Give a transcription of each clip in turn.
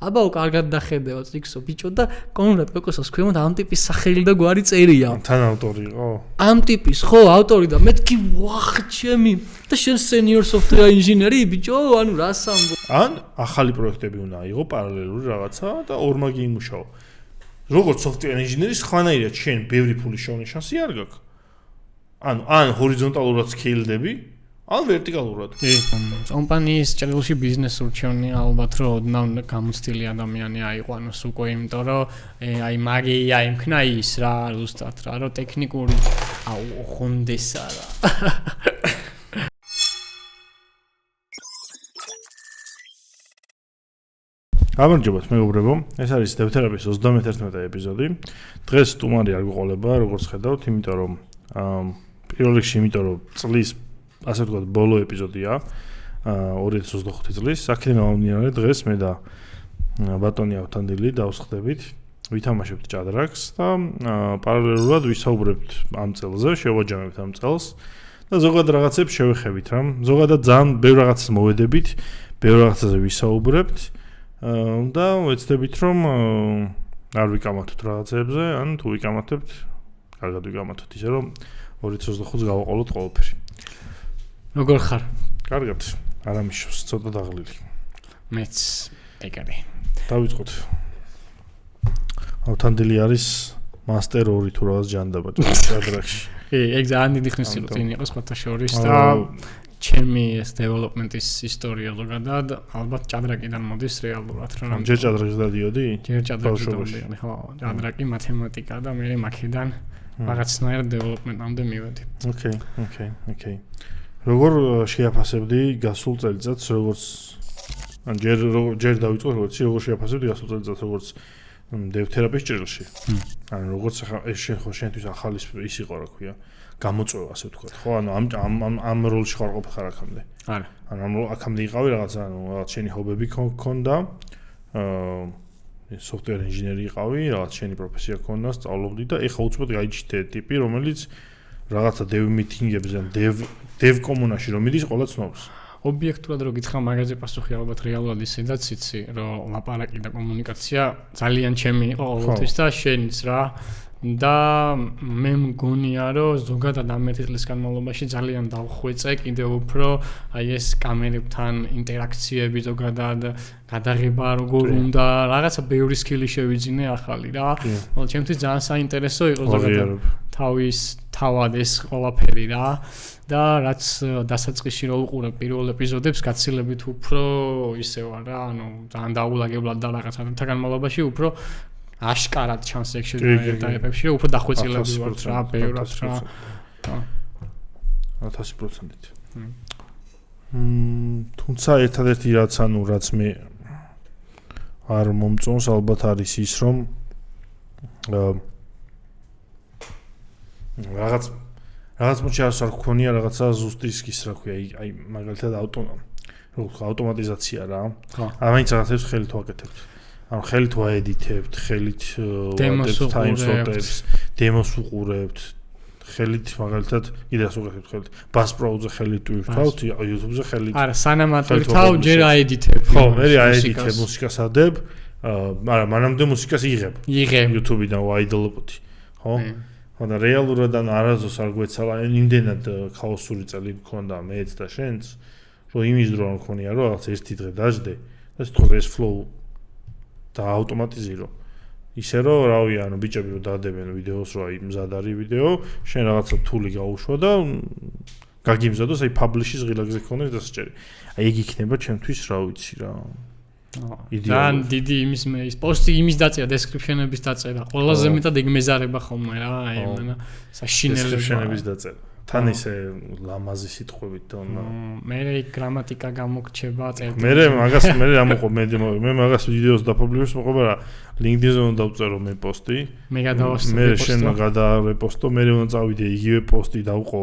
აბაო კარგად დახედევა წიგსო ბიჭო და კონკრეტ კოკოსოს ქვემოთ ამ ტიპის სახელი და გვარი წერია. თან ავტორი იყო? ამ ტიპის ხო ავტორი და მეთქი ვახ ჩემი და შენ senior software engineer-ი ბიჭო ანუ რას ამბობ? ან ახალი პროექტები უნდა აიღო პარალელური რაღაცა და ორმაგი იმუშაო. როგორც software engineer-ი სხვანაირად შენ ბევრი ფული შოვნის შანსი არ გაქვს. ანუ ან ჰორიზონტალურად სკეილდები, ან ვერტიკალურად. კომპანიის ჭრილში ბიზნეს ურჩევნია ალბათ რომ ოდნავ გამოცდილი ადამიანი აიყვანოს უკვე, იმიტომ რომ აი მაგია იმქნა ის რა ზუსტად რა რომ ტექნიკური ხონდესა რა. გამარჯობათ მეგობრებო, ეს არის დევთერაპიის 31 ეპიზოდი. დღეს სტუმარი არ გვყოლება, როგორც ხედავთ, იმიტომ რომ პირველ რიგში იმიტომ რომ წლის ასე ვთქვათ ბოლო ეპიზოდია 2025 წლის. აქედან გამომდინარე დღეს მე და ბატონი ავთანდილი დავსხდებით, ვითამაშებთ ჭადრაკს და პარალელურად ვისაუბრებთ ამ წელზე, შევაჯამებთ ამ წელს და ზოგადად რაღაცებს შევეხებით რა. ზოგადად ძალიან ბევრ რაღაცას მოვედებით, ბევრ რაღაცაზე ვისაუბრებთ და ვეცდებით რომ არ ვიკამათოთ რაღაცებზე, ან თუ ვიკამათებთ, კარგად ვიკამათოთ ისე რომ 2025-ს გავაყოლოთ ყველაფერი. როგორ ხარ? კარგად, არ ამიშოს, ცოტა დაღლილი. მეც ეგარი. დავიწყოთ. ავთანდილი არის მასტერ 2 თუ რაღაც ჯანდაბა ჭადრაკში. ეგ ძალიან დიდი ხნის რუტინი იყო სხვათა შორის და ჩემი ეს დეველოპმენტის ისტორია ზოგადად ალბათ ჭადრაკიდან მოდის რეალურად რა. ჯერ ჭადრაკში დადიოდი? ჯერ ჭადრაკში დადიოდი, ხო. ჭადრაკი მათემატიკა და მე მაქედან რაღაცნაირად დეველოპმენტამდე მივედი. ოკეი. როგორ შეაფასებდი გასულ წელიწადს, როგორც ან ჯერ დავიწყო როგორც შეაფასებდი გასულ წელიწადს, როგორც დევთერაპიის ჭრილში. ან როგორც ეს შენთვის ახალი ის იყო რა ქვია, გამოწვევა ასე ვთქვათ, ხო? ანუ ამ როლში ხარ ყოფილი ხარ აქამდე? არა. ანუ აქამდე იყავი რაღაცა, ანუ რაღაც შენი ჰობები ქონდა, software engineer-ი იყავი, რაღაც შენი პროფესია ქონდა, სწავლობდი და ეხლა უცბად გაიჩნდა ტიპი, რომელიც რაღაცა dev meeting-ებზე, dev კომუნაში რომ მიდის, ყველა ცნობს. ობიექტურად რო გითხრა მაგაზე პასუხი ალბათ რეალურად ისედაც იცი, რომ ლაპარაკი და კომუნიკაცია ძალიან ჩემი იყო ყოველთვის და შენიც რა. და მე მგონია რომ ზოგადად ამ 1 წლის განმავლობაში ძალიან დავხვეწე კიდევ უფრო აი ეს კამერებთან ინტერაქციები ზოგადად გადაღება როგორ უნდა რაღაცა ბევრი სკილი შევიძინე ახალი რა. მაგრამ ჩემთვის ძალიან საინტერესო იყო ზოგადად თავად ეს ყველაფერი რა და რაც დასაწყისში რო უყურებ პირველ ეპიზოდებს გაცილებით უფრო ისე ვარ რა, ანუ ძალიან დაულაგებლად და რაღაცათა განმავლობაში უფრო აშკარად ჩანს ეგ შეგვიძლია ეტაპებში უფრო დახვეწილები ვართ რა ბევრად რა 1000%-ით. თუმცა ერთადერთი რაც მე არ მომწონს ალბათ არის ის რომ რაღაც მოჩას არ გქონია რაღაცა ზუსტი ისკის რა ქვია აი მაგალითად ავტომატიზაცია რა. ამაინც რაღაცებს ხელით ვაკეთებთ. ან ხელით ვაედიტებთ, ხელით time-slot-ებს, demos ვუყურებთ, ხელით მაგალითად კიდევ ვუყურებთ ხელით. Bass Pro-ზე ხელით ვირთავთ, YouTube-ზე ხელით. არა, სანამ ატვირთავ, ჯერ აედიტებ. ხო, მე აედიტებ, მუსიკას ადებ, არა, მანამდე მუსიკას იღებ. YouTube-დან ვაიდლობდი, ხო? ხო და რეალურად ან არაზოს არ გვეცალა, იმდენად ქაოსური წელი მქონდა მეც და შენც, რომ იმის დრო არ მქონია, რომ რაღაც ერთი დღე დაждე და სიტყვაზე ეს flow და ავტომატიზირო. ისე რომ რავი, ანუ ბიჭები რომ დადებენ ვიდეოს, რომ აი მზად არის ვიდეო, შენ რაღაცა თული გაუშვა და გაგიმზადოს, აი publish-ის ღილაკზე ქონდეს დასაჭერი. აი ეგ იქნება ჩემთვის, რა ვიცი რა. ძალიან დიდი ის პოსტი იმის დაწერა, description-ების დაწერა. ყველაზე მეტად ეგ მეზარება ხოლმე რა, აი მან საშინელება. description-ების დაწერა. თან ისე ლამაზი სიტყვებით და მე გრამატიკა გამოგრჩება წერტილი. მე ამოყო მე მაგას ვიდეოს დაპუბლიშოს მოყობა რა LinkedIn-ზე უნდა დავწერო მე პოსტი. მე გადავასწრებ. მე შენ გადარეპოსტო, მე უნდა წავიდე იგივე პოსტი დავყო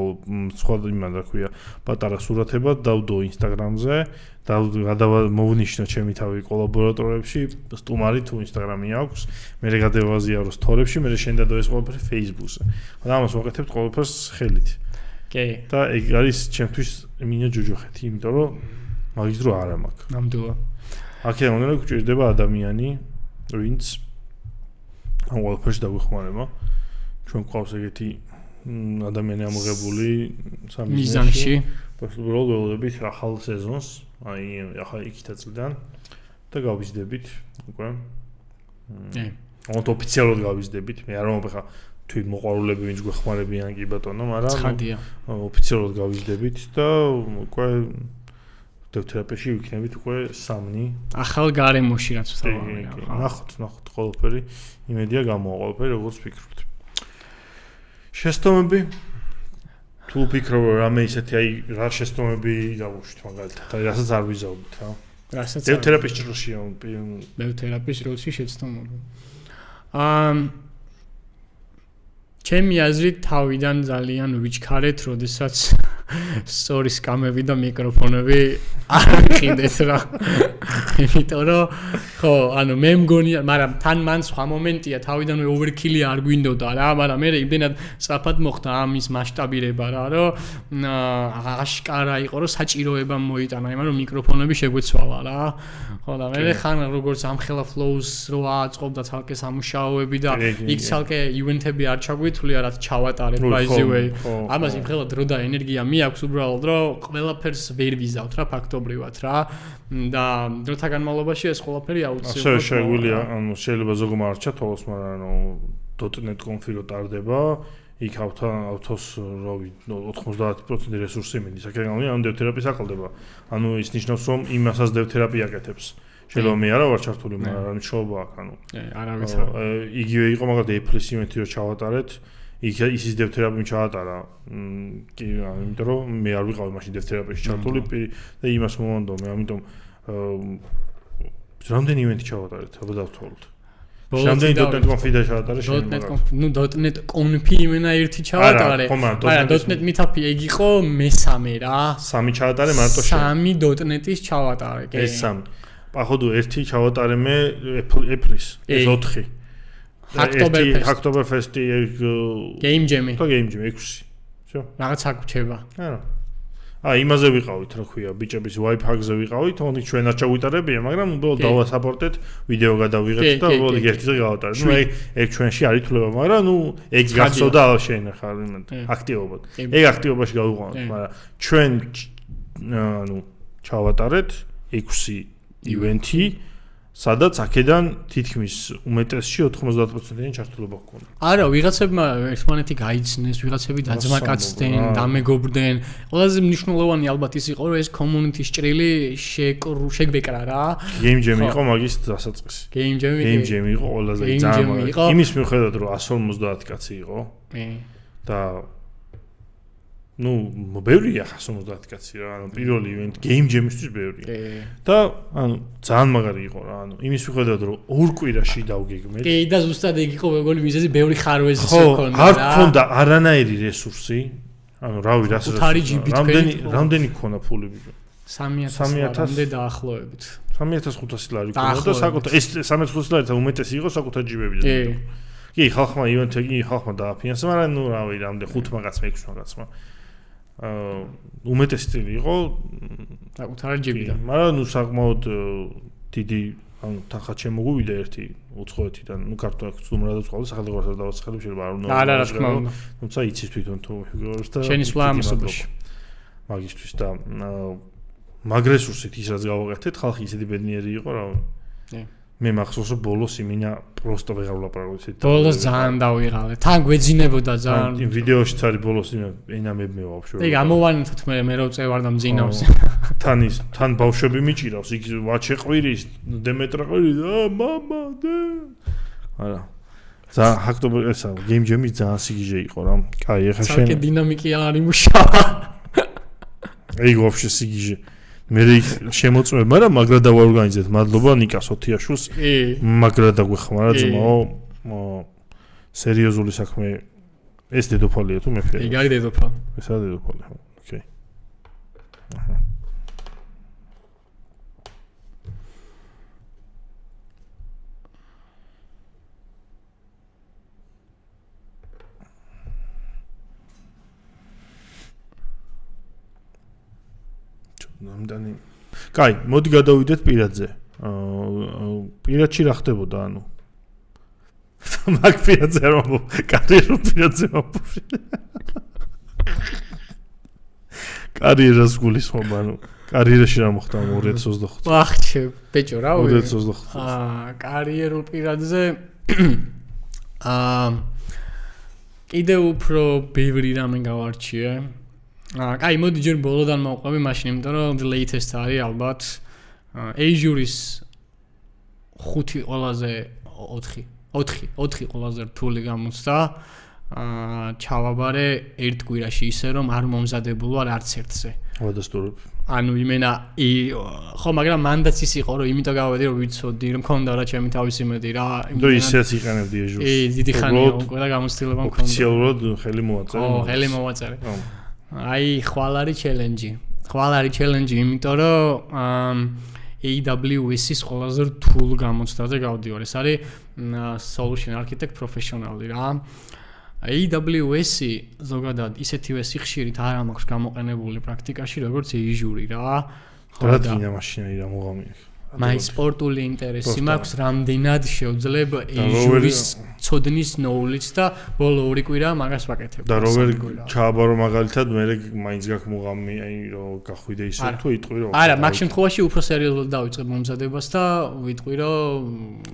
სხვა იმან რა ქვია პატარა სურათებად დავდო Instagram-ზე და მოვნიშნო ჩემი თავი კოლაბორატორებში, სტუმარი თუ Instagram-ი აქვს, მე გადავაზიარო სტორებში, მე შენ დადო ეს ყველაფერი Facebook-ზე. და ამას ვაკეთებ ყველაფერს ხელით. კი. და ეგ არის ჩემთვის მინა ჯოჯოხეთი, იმიტომ რომ მაგის დრო არ მაქვს. ნამდვილად. აქედან უნდა გვჭირდება ადამიანი, ვინც ამ ყველაფერში დაგვეხმარება. ჩვენ გვყავს ეგეთი ადამიანი ამოღებული მიზანში. უბრალოდ ველოდებით ახალ სეზონს, აი ახლა იქით წლიდან და გავიზდებით უკვე. ოფიციალურად გავიზდებით. მე არ მომბ ხა თვით მოყვარულები ვინც გვეხმარებიან კი ბატონო, მაგრამ ცხადია. ოფიციალურად გავიზდებით და უკვე დევთერაპიაში ვიქნებით უკვე 3. ახალ გარემოში რაც ვთქვია. ნახოთ ყველაფერი, იმედია გამოვა ყველაფერი როგორც ფიქრობთ. შეცდომები თუ ფიქრობ რამე ისეთი აი რა შეცდომები გავუშვით მაგალითად, აი რასაც არ ვიზაობთ რა. რასაც დევთერაპიის ჭრილში დევთერაპიის ჭრილში შეცდომები. ჩემი აზრით თავიდან ძალიან ვიჩქარეთ, როდესაც სტორის კამები და მიკროფონები არ მიყიდეთ რა. იმიტომ რომ ხო, ანუ მე მგონია, მაგრამ თან მან სხვა მომენტია, თავიდანვე ოვერკილი არ გვინდოდა რა, მაგრამ მე იმდენად სწრაფად მოხდა ამის მასშტაბირება რა, რომ აშკარა იყო, რომ საჭიროება მოიტანა, იმან რომ მიკროფონები შეგვეცვალა რა. ხო და მე ხან როგორც ამხელა flows რო აწყობდა თალკე სამუშაოები და იქ თალკე ივენთები არ ჩაგვითვლია, რაც ჩავატარებ by the way. ამას იმხელა დრო და ენერგია აქვს უბრალოდ რომ ყველაფერს ვერ ვიზავთ რა ფაქტობრივად რა და დროთა განმავლობაში ეს ყველაფერი აუცილებლად ასე შეგვიძლია ანუ შეიძლება ზოგმა არ ჩათვალოს მაგრამ ანუ .net conf-ი რო ტარდება იქ ავთოს რავი 90% რესურსი მინდის აქედან ანუ დევთერაპიის აყალდება ანუ ის ნიშნავს რომ იმასაც დევთერაპია აკეთებს შეიძლება მე არა ვარ ჩართული მაგრამ რა მნიშვნელობა აქვს ანუ არა ვიცი იგივე იყო მაგალითად Apple-ის იმეთი რო ჩავატარეთ ისის დევთერაპი ჩაატარა კი იმიტომ რომ მე არ ვიყავი მაშინ დევთერაპიაში ჩართული და იმას მომანდო მე ამიტომ რამდენი ივენთი ჩავატარეთ აბა დავთვალოთ რამდენი .net conf-ი ჩავატარე .net conf-ი იმენა ერთი ჩავატარე მაგრამ .net meetup-ი ეგ იყო მესამე რა 3 ჩავატარე მარტო 3 .net-ის ჩავატარე კი ეს 3 походу ერთი ჩავატარე მე Apple-ის ეს 4 Hacktoberfest-ი Game Jam-ი. და Game Jam 6. всё. რაღაც აღრჩება. არა. იმაზე ვიყავით, რა ქვია, ბიჭების wipe hack-ზე ვიყავით, თუნდაც ჩვენაც ჩაგვიტარებია, მაგრამ უბრალოდ დავასაპორტეთ, ვიდეო გადავიღეთ და უბრალოდ ერთზე გავატარეთ. ნუ ეგ ჩვენში არ ითვლება, მაგრამ ნუ ეგ გახსოვდა შენ ხარ აქტივობად. ეგ აქტივობაში გავიყვანოთ, მაგრამ ჩვენ ანუ ჩავატარეთ 6 ივენთი სადაც აქედან თითქმის უმეტესში 90%-იანი ჩართულობა ჰქონდა. არა, ვიღაცებმა ერთმანეთი გაიცნეს, ვიღაცები დაძმაკაცდნენ, დამეგობრდნენ. ყველაზე მნიშვნელოვანი ალბათ ის იყო, რომ ეს community-ის ჭრილი შეგვეკრა რა. Game Jam იყო მაგის დასაწყისი. Game Jam იყო ყველაზე ძალიან. იმის მიუხედავად, რომ 150 კაცი იყო. და ნუ ბევრია 150 კაცი რა, ანუ პირველი ივენთი Game Jam-ისთვის ბევრია. და ანუ ძალიან მაგარი იყო რა, ანუ იმის მიუხედავად რომ ორ კვირაში დავგეგმეთ. კი, და ზუსტად ეგ იყო მეგონი მიზეზი, ბევრი ხარვეზი ჰქონდა რა. არ ჰქონდა არანაირი რესურსი. ანუ რავი, რამდენი ჰქონდა ფული ბიჭო? 3000-მდე დაახლოებით. 3500 ლარი ჰქონდა და საკუთარ ეს 3500 ლარი უმეტესი იყო საკუთარ ჯიბებზე. კი, ხალხმა ივენთი ხალხმა დააფინანსა, მაგრამ ნუ რავი, რამდენი 5 მაგაცმა 6 მაგაცმა. უმეტესი წილი იყო საკუთარ ჯიბიდან. მაგრამ ნუ საკმაოდ დიდი ანუ თანხა შემოგვივიდა ერთი უცხოეთიდან, ნუ ქართულად სტუმრადაც ყავდა, სახელმწიფოსაც დავაცხადებ, შეიძლება არ უნდა. არა, რა თქმა უნდა. თუმცა იცის თვითონ თუ ფიგურებს და შენი სვლა ამასობაში. მაგისტრის და მაგ რესურსით ის რაც გავაკეთეთ, ხალხი ისეთი ბედნიერი იყო რა. მე მახსოვს რომ ბოლოს იმინა პროსტო ვეღარ ვლაპარაკობ. ბოლოს ძალიან დავიღალე. თან გვეძინებოდა ძალიან. იმ ვიდეოში წარი ბოლოს ენა მე ვაფშე. ეგ ამოვანეთოთ მე რო წევარ და მძინავს. თან ბავშვები მიჭირავს, იქ ვაჩე ყვირის, დემეტრა ყვირის, მამა დე. არა. ძალიან ჰაქტობერ ესა Game Jam-ი ძალიან სიგიჟე იყო რა. კაი, ეხა შენ. საკე დინამიკი არ იმუშავა. ეგ ვაფშე სიგიჟე. მე შემოწმებ, მაგრამ მაგრა დავორგანიზეთ. მადლობა ნიკას ოთიაშვილს. მაგრა დაგვეხმარა ძმაო. სერიოზული საქმე. ეს დედოფალია თუ მე ხარ? ეგ არის დედოფალი. ეს არის დედოფალი, ხო. ოკეი. ნამდანი. კაი, მოდი გადავიდეთ პირადზე. პირადში რა ხდებოდა ანუ? მაგ პირადზე რომ კარიერულ პირადზე მოფუში. კარიერას გულისხმობ ანუ კარიერაში რა მოხდა 2025? ვახჩე, ბეჭო რა ვი? 2025. კარიერულ პირადზე კიდე უფრო ბევრი რამე გავარჩიე. კაი, მოდი ჯერ ბოლოდან მოვყვები მაშინ, იმიტომ რომ the latest არის ალბათ Azure-ის 5 ყველაზე 4 ყველაზე რთული გამოცდა. ჩავაბარე ერთ კვირაში ისე რომ არ მომზადებულ ვარ არც ერთზე. ვადასტურებ. ანუ იმენა ხო, მაგრამ მანდაც ის იყო რომ იმიტომ გავედი რომ ვიცოდი რომ მქონდა რა ჩემი თავის იმედი რა. იმიტომ ისეც იყენებდი Azure-ს. დიდი ხანია უკვე და გამოცდილება მქონდა. ოფიციალურად ხელი მოვაწერე. ო, ხელი მოვაწერე. აი, ხვალ არის challenge, იმიტომ რომ AWS-ის ყველაზე რთულ გამოცდაზე გავდივარ. ეს არის solution architect professional-ი რა. AWS-ი ზოგადად ისეთივე სიხშირით არ მაქვს გამოყენებული პრაქტიკაში, როგორც Azure რა. რა დინა მაშინი რა მოგამი აქვს. მაი სპორტული ინტერესი მაქვს რამდენად შევძლებ Azure-ის ცოდნის knowledge და ბოლო 2 კვირა მაგას ვაკეთებ. და რო ვერ ჩააბარო მაგალითად მე მაინც გაქვს მოგამი, აი რომ გახვიდე ისე თუ იტყვი რომ არა, მაგ შემთხვევაში უფრო სერიოზულად დავიწყებ მომზადებას და ვიტყვი რომ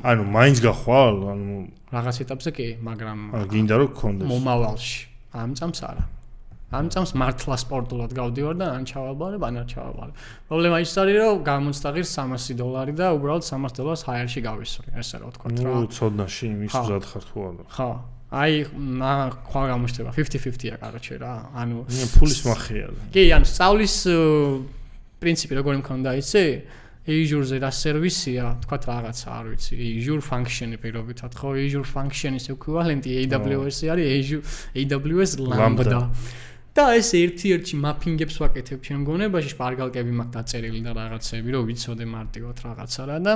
ანუ მაინც გახვალ, ანუ რაღაც ეტაპზე კი, მაგრამ გინდა რომ გქონდეს მომავალში. ამ წამს არა. ამ წამს მართლა სპორტულად გავდივარ და ან ჩავაბარებ, ან არ ჩავაბარებ. პრობლემა ის არის, რომ გამოცდა ღირს $300 და უბრალოდ $300 ჰაერში გავისვრი. ესე რა ვთქვა რა. ნუ ცოდნაში იმის მზად ხარ თუ არა. ხო. აი, ხვალ გამოჩნდება 50-50-ია, კაროჩე რა. ანუ ფულის მახია. კი, ანუ სწავლის პრინციპი როგორი მქონდა იცი? Azure-ზე რა სერვისია, თქვათ რაღაცა, არ ვიცი, Azure function-ი პირობითად, ხო, Azure function-ის ეკვივალენტი AWS-ი არის AWS Lambda. და ეს ერთ-ერთი მაფინგებს ვაკეთებ ჩემ გონებაში, შპარგალკები მაქვს დაწერილი და რაღაცები, რომ ვიცოდე მარტივად რაღაცა რა და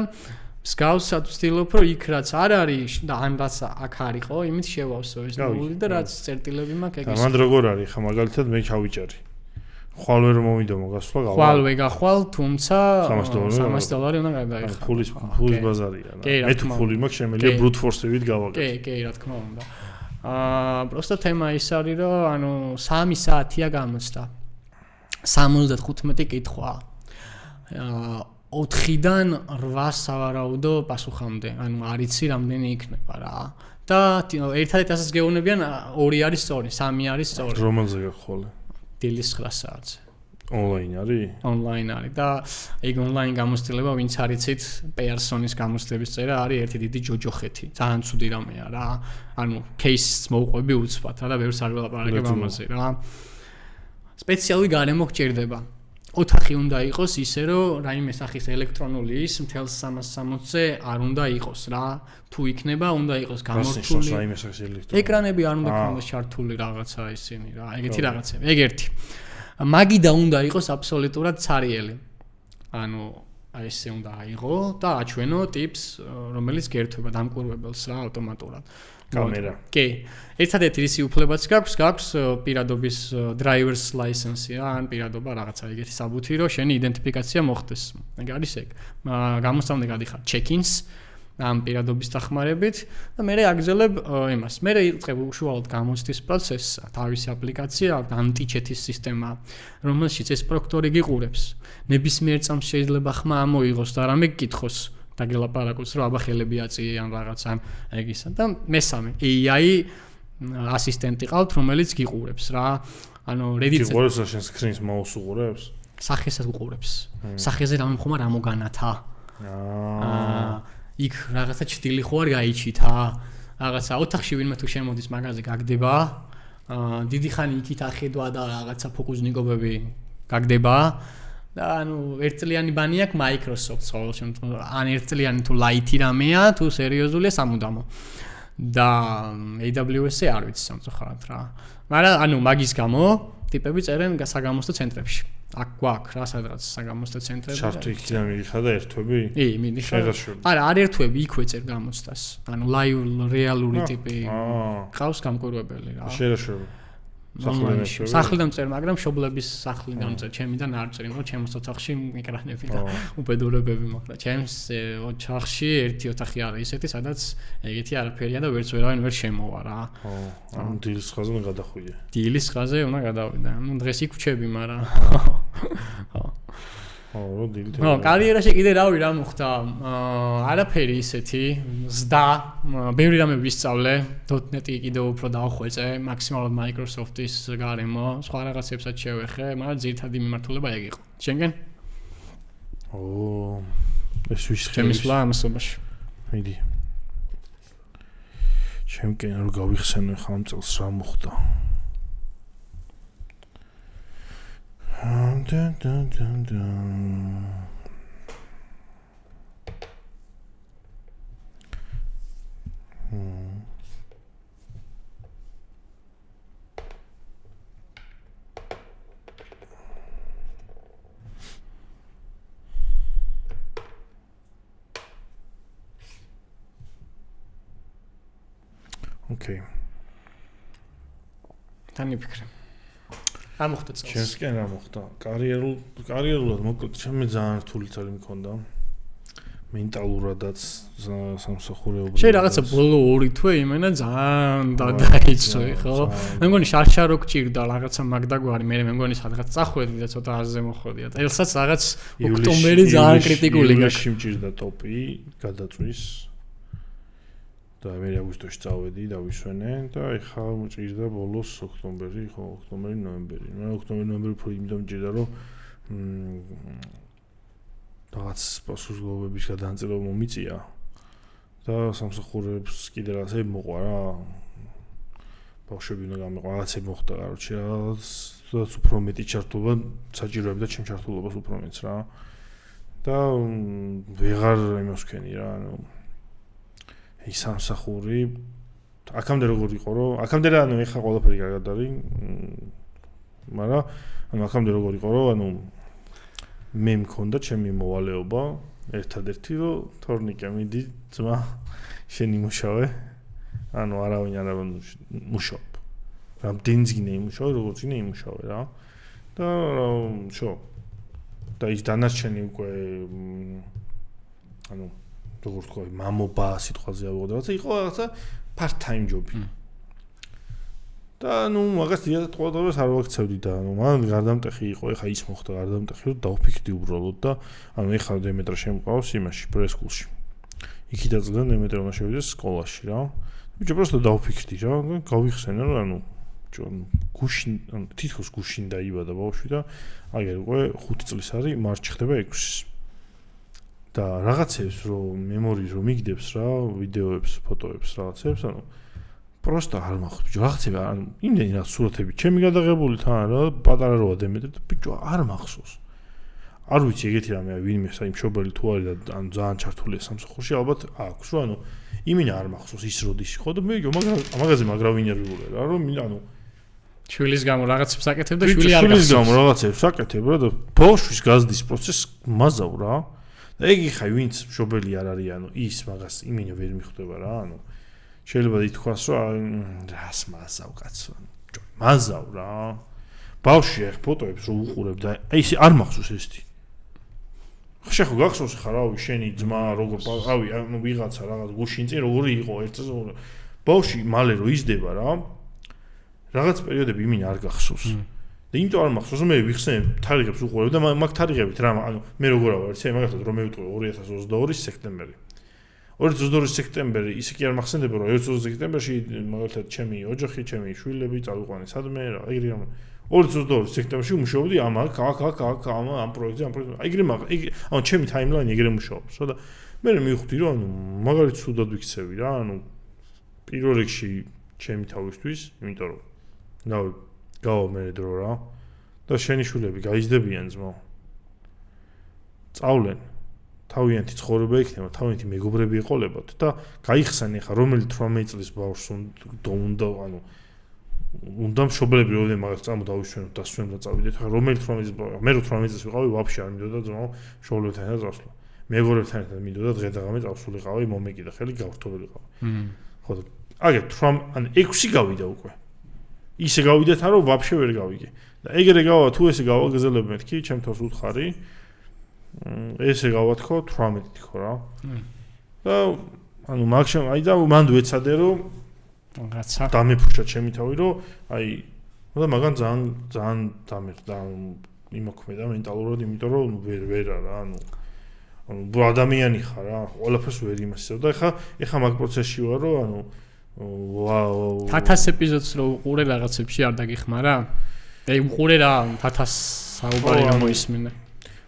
მსგავსად ვცდილობ, რომ იქ რაც არ არის და ან რაც აქ არისო, იმით შევავსო ეს ნული და რაც წერტილები მაქვს ეგ ის. მანდ როგორ არის, ხა მაგალითად მე ჩავიჭარი. ხვალ ვერ მომიდო მოგასვლა გავა. ხვალ ვეგახვალ, თუმცა $300 უნდა გადაიხადო. ფულის ბაზარია რა. მე თუ ფული მაქვს, შემიძლია brute force-ით გავაკეთო. კი, რა თქმა უნდა. პროსტა თემა ის არის, რომ ანუ 3 საათია გამოცდა. 75 კითხვა. 4-დან 8 სავარაუდო პასუხამდე. ანუ არიცი რამდენი იქნება რა. და ერთადერთი ასაც გეუბნებიან 2 არის სწორი, 3 არის სწორი. რომელზე გახვალე? დილის 9 საათზე. Online არის? Online არის და ეგ online გამოცდილება ვინც არიცით, Pearson-ის გამოცდილების წერა არის ერთი დიდი ჯოჯოხეთი. ძალიან ცუდი რამეა რა. ანუ case-ს მოვყვები უცბად რა და ბევრს არ ველაპარაკებ ამაზე რა. სპეციალური გარემო გჭირდება. ოთახი უნდა იყოს ისე რომ რაიმე სახის ელექტრონული ის მთელს 360-ზე არ უნდა იყოს რა. თუ იქნება, უნდა იყოს გამორთული. რაიმე სახის ელექტრონული. ეკრანები არ უნდა ქონდეს ჩართული რაღაცა ისინი რა. ეგეთი რაღაცები. ეგ ერთი. მაგიდა უნდა იყოს აბსოლუტურად ცარიელი. ანუ აი ესე უნდა აიღო და აჩვენო ტიპს, რომელიც გერთვება დამკვირვებელს რა ავტომატურად. კამერა. კი. ერთადერთი რისი უფლებაც გაქვს პირადობის driver's license-ი რა, ან პირადობა რაღაცა ეგეთი საბუთი, რომ შენი იდენტიფიკაცია მოხდეს. ეგ არის ეგ. გამოსწავლე გადიხარ check-ins ამ პირადობის დახმარებით და მე აგზელებ იმას. მე იწყებ უშუალოდ გამოცდის პროცესს, თავისი აპლიკაცია აქვს anti-cheat-ის სისტემა, რომელშიც ეს პროქტორი გიყურებს. ნებისმიერ წამს შეიძლება ხმა ამოიღოს და რამე გკითხოს. დაგელაპარაკოს რომ აბა ხელები აწიე ან რაღაც ან ეგისა და მესამე AI ასისტენტი ყავთ რომელიც გიყურებს რა ანუ Reddit-ზე გიყურებს რა შენ screen-ს mouse უყურებს სახესაც უყურებს სახეზე რა მომხმა რა მოგანათა იქ რაღაცა ჭდილი ხო არ გაიჩითა რაღაცა ოთახში ვინმე თუ შემოდის მაგაზე გაგდება დიდი ხანი იქით ახედვა და რაღაცა ფოკუსნიკობები გაგდება და ანუ ერთწლიანი ბანი აქვს Microsoft-ს ყოველ შემთხვევაში ან ერთწლიანი თუ light-ი რამეა თუ სერიოზულია სამუდამო და AWS-ი არ ვიცი სამწუხაროდ რა მაგრამ ანუ მაგის გამო ტიპები წერენ საგამოცდო ცენტრებში აქ გვაქვს რა სადღაც საგამოცდო ცენტრები ჩართვი იქიდან მიდიხარ და ერთვები? კი, მიდიხარ. არა, არ ერთვები, იქვე წერ გამოცდას. ანუ live რეალური ტიპი. ყავს გამკვირვებელი რა. შეერაშვები. სახლიდან წერ, მაგრამ მშობლების სახლიდან წერ, ჩემიდან არ წერ, იმიტომ ჩემს ოთახში ეკრანები და უბედურებები მაქვს. ჩემს ოთახში ერთი ოთახი არის ისეთი, სადაც ეგეთი არაფერია და ვერც ვერავინ ვერ შემოვა რა. ანუ დილის ხაზე უნდა გადახვიდე. დილის ხაზე უნდა გადავიდე. ანუ დღეს იქ ვჩები, მაგრამ კარიერაში კიდე რა მოხდა? არაფერი ისეთი, ზდა, ბევრი რამე ვისწავლე, .NET-ი კიდევ უფრო დავხვეწე, მაქსიმალურად Microsoft-ის გარემო, სხვა რაღაცებსაც შევეხე, მაგრამ ძირითადი მიმართულება ეგ იყო. შენგენ? ეს ვის ხელი? ჩემი სვლა ამასობაში. მიდი. ჩემკენ რო გავიხსენე ხა ამ წელს რა მოხდა. Okay. Tani ფიქრე. რა მოხდა წელს? ჩემსკენ რა მოხდა? კარიერულად მოკლედ ჩემი ძალიან რთული წელი მქონდა. მენტალურადაც სამსახურეობრივად. შენ რაღაცა ბოლო 2 თვე იმენა ძალიან დაიწყო, ხო? მე მგონი შარშარო გჭირდა რაღაცა მაგდაგვარი, მე მგონი სადღაც წახვედი და ცოტა აზზე მოხვედია. ელსაც რაღაც ოქტომბერი ძალიან კრიტიკული გაქვს. ივლისში მჭირდა ტოპი გადაწვის. და მე აგვისტოში წავედი და ვისვენე და ეხლა მჭირდა ბოლოს ოქტომბერი, ხო, ოქტომბერი, ნოემბერი. მე ოქტომბერი, ნოემბერი უფრო იმიტომ მჭირდა, რომ რაღაც პასუხისმგებლობის გადაანაწილება მომიწია და სამსახურებს კიდე რაღაცები მოყვა რა. ბავშვები უნდა გამიყვა, რაღაცები მოხდა, კაროჩე, რაღაც უფრო მეტი ჩართულობა საჭიროებდა ჩემ ჩართულობას უფრო მეტს რა. და ვეღარ იმას ვქენი რა, ანუ ეს სამსახური აქამდე როგორ იყო რომ აქამდე რა ანუ ეხა ყველაფერი კარგად არის მაგრამ ანუ აქამდე როგორ იყო რომ ანუ მე მქონდა ჩემი მოვალეობა ერთადერთი რომ თორნიკე მიდი ძმა შენ იმუშავე ანუ არავინ არ მუშაობ რამდენიც გინე იმუშავე როგორც გინე იმუშავე რა და შო და ის დანარჩენი უკვე ანუ როგორ თქვა, მამობა სიტყვაზე ავიღო რაღაცა, იყო რაღაცა part time job-ი. და ნუ მაგას დიახ ყოველდღიურად არ ვაქცევდი და ნუ მან გარდამტეხი იყო, ეხა ის მოხდა გარდამტეხი, რომ დავფიქრდი უბრალოდ და ანუ ეხა დემეტრა შემყავს იმაში, პრესკულში. იქიდან წლიდან დემეტრა უნდა შევიდეს სკოლაში რა. ბიჭო просто დავფიქრდი რა, გავიხსენე რომ ანუ გუშინ, ანუ თითქოს გუშინ დაიბადა ბავშვი და აგერ უკვე 5 წლის არის, მარჩი ხდება 6-ის. და რაღაცებს რომ მემორიზე რომ მიგდებს რა ვიდეოებს, ფოტოებს, რაღაცებს, ანუ просто არ მახსოვს. ბიჭო, რაღაცები ანუ იმდენი რა სურათები, ჩემი გადაღებული თან რა, პატარა როა დემეტრე და ბიჭო არ მახსოვს. არ ვიცი ეგეთი რამე ვინმე საიმ შობელი თუ არის და ანუ ძალიან ჩართულია სამსახურში, ალბათ აქვს რა, ანუ იმინა არ მახსოვს ის როდის იყო და მე მაგაზე მაგრავინერვიულე რა, რომ ანუ შვილის გამო რაღაცებს აკეთებ და შვილი არ გახსოვს. შვილის გამო რაღაცებს აკეთებ რა და ბავშვის გაზრდის პროცესს მაზავ რა. ეგ ხა ვინც მშობელი არ არის ანუ ის მაგას იმინა ვერ მიხვდება რა ანუ შეიძლება ითქვას რომ რას მაზავ კაცო მაზავ რა ბავშვი ახ ფოტოებს რო უყურებ და აი ეს არ მახსოვს ესეთი ხა ხო გახსოვს ხა რავი შენი ძმა როგორ რავი ანუ ვიღაცა რაღაც გუშინ წინ როგორი იყო ერთს ბავშვი მალე რო იზრდება რა რაღაც პერიოდები იმინა არ გახსოვს და იმიტომ არ მახსოვს რომ მე ვიხსენებ თარიღებს უყურებ და მაგ თარიღებით რა ანუ მე როგორ ავარ ცე მაგათაც რომ მე ვიტყვი 2022 სექტემბერი 2022 სექტემბერი ისე კი არ მახსენდება რომ 2022 სექტემბერში მაგალითად ჩემი ოჯახი ჩემი შვილები წავიყვანე სადმე რა ეგრე რა 2022 სექტემბერში მუშაობდი ამ პროექტზე ეგრე ანუ ჩემი ტაიმლაინი ეგრე მუშაობს რა და მე მივხვდი რომ ანუ მაგალითად სუდად ვიქცევი რა ანუ პირველ რიგში ჩემი თავისთვის იმიტომ რომ გავა მე დრო რა და შენი შვილები გაიზრდებიან ძმო წავლენ თავიანთი ცხოვრება იქნება თავიანთი მეგობრები ეყოლებათ და გაიხსენე ხა რომელი 18 წლის ბავშვს უნდა ანუ უნდა მშობლები როდენ მაგას წამოდავიშვენოთ და სვენ და წავიდეთ ხა რომელი 18 წლის ბავშვი მე 18 წლის ვიყავი ვაფშე არ მინდოდა ძმო მშობლებთან ერთად წავსვლა მეგობრებთან ერთად მინდოდა დღე და ღამე წავსულიყავი მომეკიდა ხელი გავრთობილიყავი ხო და აგერ 18 ან 6 გავიდა უკვე ისე გავიდეთ რომ ვაფშე ვერ გავიგე. და ეგრე გავა თუ ესე გავაგზავნებ მეთქი, ჩემ თავს უთხარი. ესე გავათქო 18 თქო რა. და ანუ მაგშემ აი და მანდ ვეცადე რომ რაღაცა დამეფუშა ჩემი თავი რომ აი და მაგან ძალიან დამერდა იმოქმედა მენტალურად, იმიტომ რომ ვერ არა, ანუ ადამიანი ხარ რა, ყველაფერს ვერ იმასწავ და ეხა მაგ პროცესში ვარ რომ ანუ 1000 ეპიზოდს რო უყურე რაღაცებში არ დაგიხმარა? აი უყურე რა 1000 საუბარი გამოისმინე.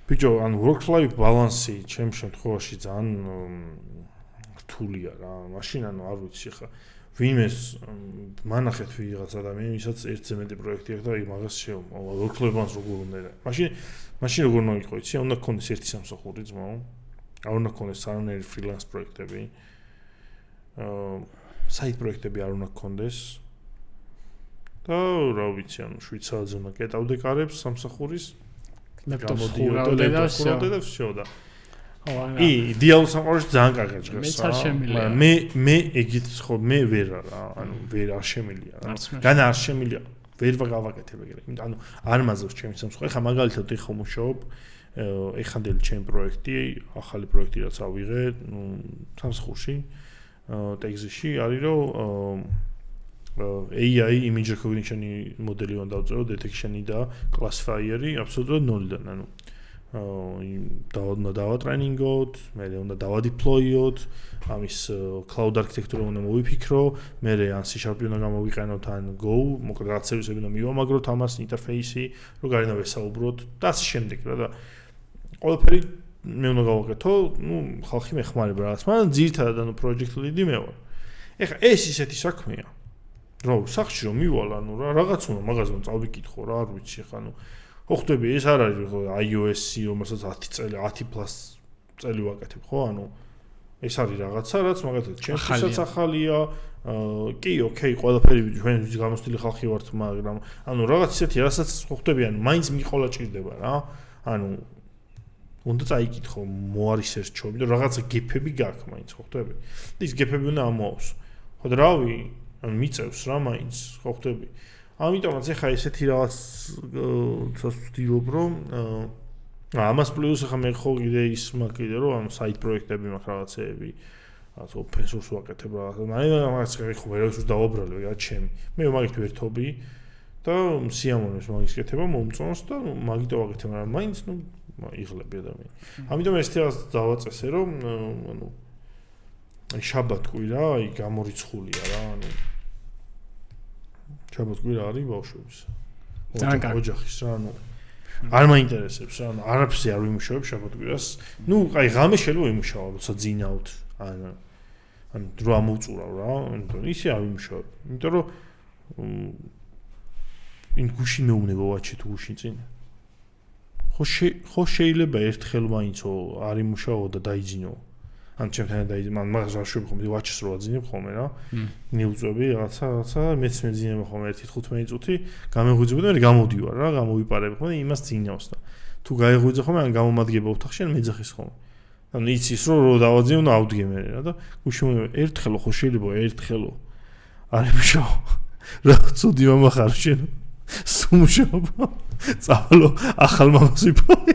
ბიჭო, ანუ work life balance ჩემ შემთხვევაში ძალიან რთულია რა. მაშინ ანუ არ ვიცი ხა ვინმეს მანახეთ ვიღაც ადამიანი, ვისაც ერთზე მეტი პროექტი აქვს და აი მაგას work life balance როგორ უნდა და. მაშინ როგორ უნდა იყო, იცი, უნდა გქონდეს ერთი სამსახური ძმაო. არ უნდა გქონდეს არანაირი freelance პროექტები. საით პროექტები არ უნდა გქონდეს. და რა ვიცი, ანუ 7 საათზე უნდა კეტავდე კარებს სამსახურის. ლეპტოპს ხურავდე და всё და. იდეალურ სამყაროში ძალიან კარგი ჭრესა. მე ეგით ხო მე ვერ არა, ანუ ვერ არ შემილია რა. განა არ შემილია. ვერ გავაკეთებ ეგრე. ანუ არ მაზავს ჩემი სამსახური. ხა მაგალითად ეხა მუშაობ ეხანდელი ჩემი პროექტი, ახალი პროექტი რაც ავიღე, სამსახურში, ტექსტში არის რომ AI image recognition მოდელი უნდა დავწერო, detection-ი და classifier-ი აბსოლუტურად 0-დან, ანუ დავა ტრეინინგოთ, მე უნდა დავა deploy-ოთ, ამის cloud architecture უნდა მოვიფიქრო, მე ან C# უნდა გამოვიყენოთ ან Go, მოკლედ რაღაც სერვისები უნდა მივამაგროთ ამას ინტერფეისი, რომ გარედან ვესაუბროთ და ასე შემდეგ რა და ყველაფერი მე უნდა გავაკეთო, ხალხი მეხმარება რაღაც, მაგრამ ძირითადად ანუ project lead-ი მე ვარ. ეხლა ეს ისეთი საქმეა. რომ სახში რომ მივალ, ანუ რაღაც უნდა მაგაზე წავიკითხო რა, არ ვიცი ხა, ანუ ხო ხვდები ეს არ არის iOS-ი, რომელსაც 10 წელი, 10+ წელი ვაკეთებ, ხო? ანუ ეს არის რაღაცა, რაც მაგათაც ჩემთვისაც ახალია. კი, ოკეი, ყველაფერი ჩვენ გამოსტილი ხალხი ვართ, მაგრამ ანუ რაღაც ისეთი, რასაც ხო ხვდები, ანუ მაინც მიყოლა ჭირდება რა. ანუ უნდა წაიკითხო, მოარისერჩო, იმიტომ რაღაცა გეფები გაქვს მაინც, ხო ხვდები? ის გეფები უნდა ამოაქვს. ხო და რავი, ანუ მიწევს რა მაინც, ხო ხვდები? ამიტომაც ეხა ესეთი რაღაც ვცდილობ რომ ამას პლუს ეხა მე ხო კიდე ის მაქვს კიდე რომ ანუ საით პროექტები მაქვს რაღაცეები, რაღაც open source ვაკეთებ რაღაც. მაგრამ მაგას ხო ვერ ვსურს დავაბრალებ რა ჩემი. მე მაგით ვერთობი და სიამოვნებს მაგის კეთება მომწონს და მაგით ვაკეთებ, მაგრამ მაინც იღლები ადამიანი. ამიტომ ეს თავს დავაწესე რომ ანუ შაბათ-კვირა აი გამორიცხულია რა, ანუ შაბათ-კვირა არის ბავშვების. ოჯახის რა, ანუ არ მაინტერესებს რა, ანუ არაფერზე არ ვიმუშავებ შაბათ-კვირას. აი ღამე შეიძლება ვიმუშაო, როცა ძინავთ, ან დრო ამოვწურავ რა, ანუ ისე არ ვიმუშავებ. იმიტომ რომ იმ გუშინ მეუბნება ვაჩი თუ გუშინ წინ. ხო შეიძლება ერთხელ მაინცო არ იმუშაო და დაიძინო. ან ჩემთან დაიძინო, მაგას არ შვები ხოლმე ვაჩს რო აძინებ ხოლმე რა. მივწვევი რაღაცა მეც მეძინებ ხოლმე 1-15 წუთი, გამეღვიძებ და მე გამოვდივარ რა, გამოვიპარებ ხოლმე იმას ძინავს და თუ გაეღვიძე ხოლმე ან გამომადგება ოთახში ან მეძახის ხოლმე. ანუ იცის რომ დავაძინო და ავდგე მე რა და გუშინ ერთხელ ხო შეიძლება ერთხელ არ იმუშაო. რა ცუდი მამა ხარ შენ. სუმშობა. წავალო ახალ მამას ვიფრე.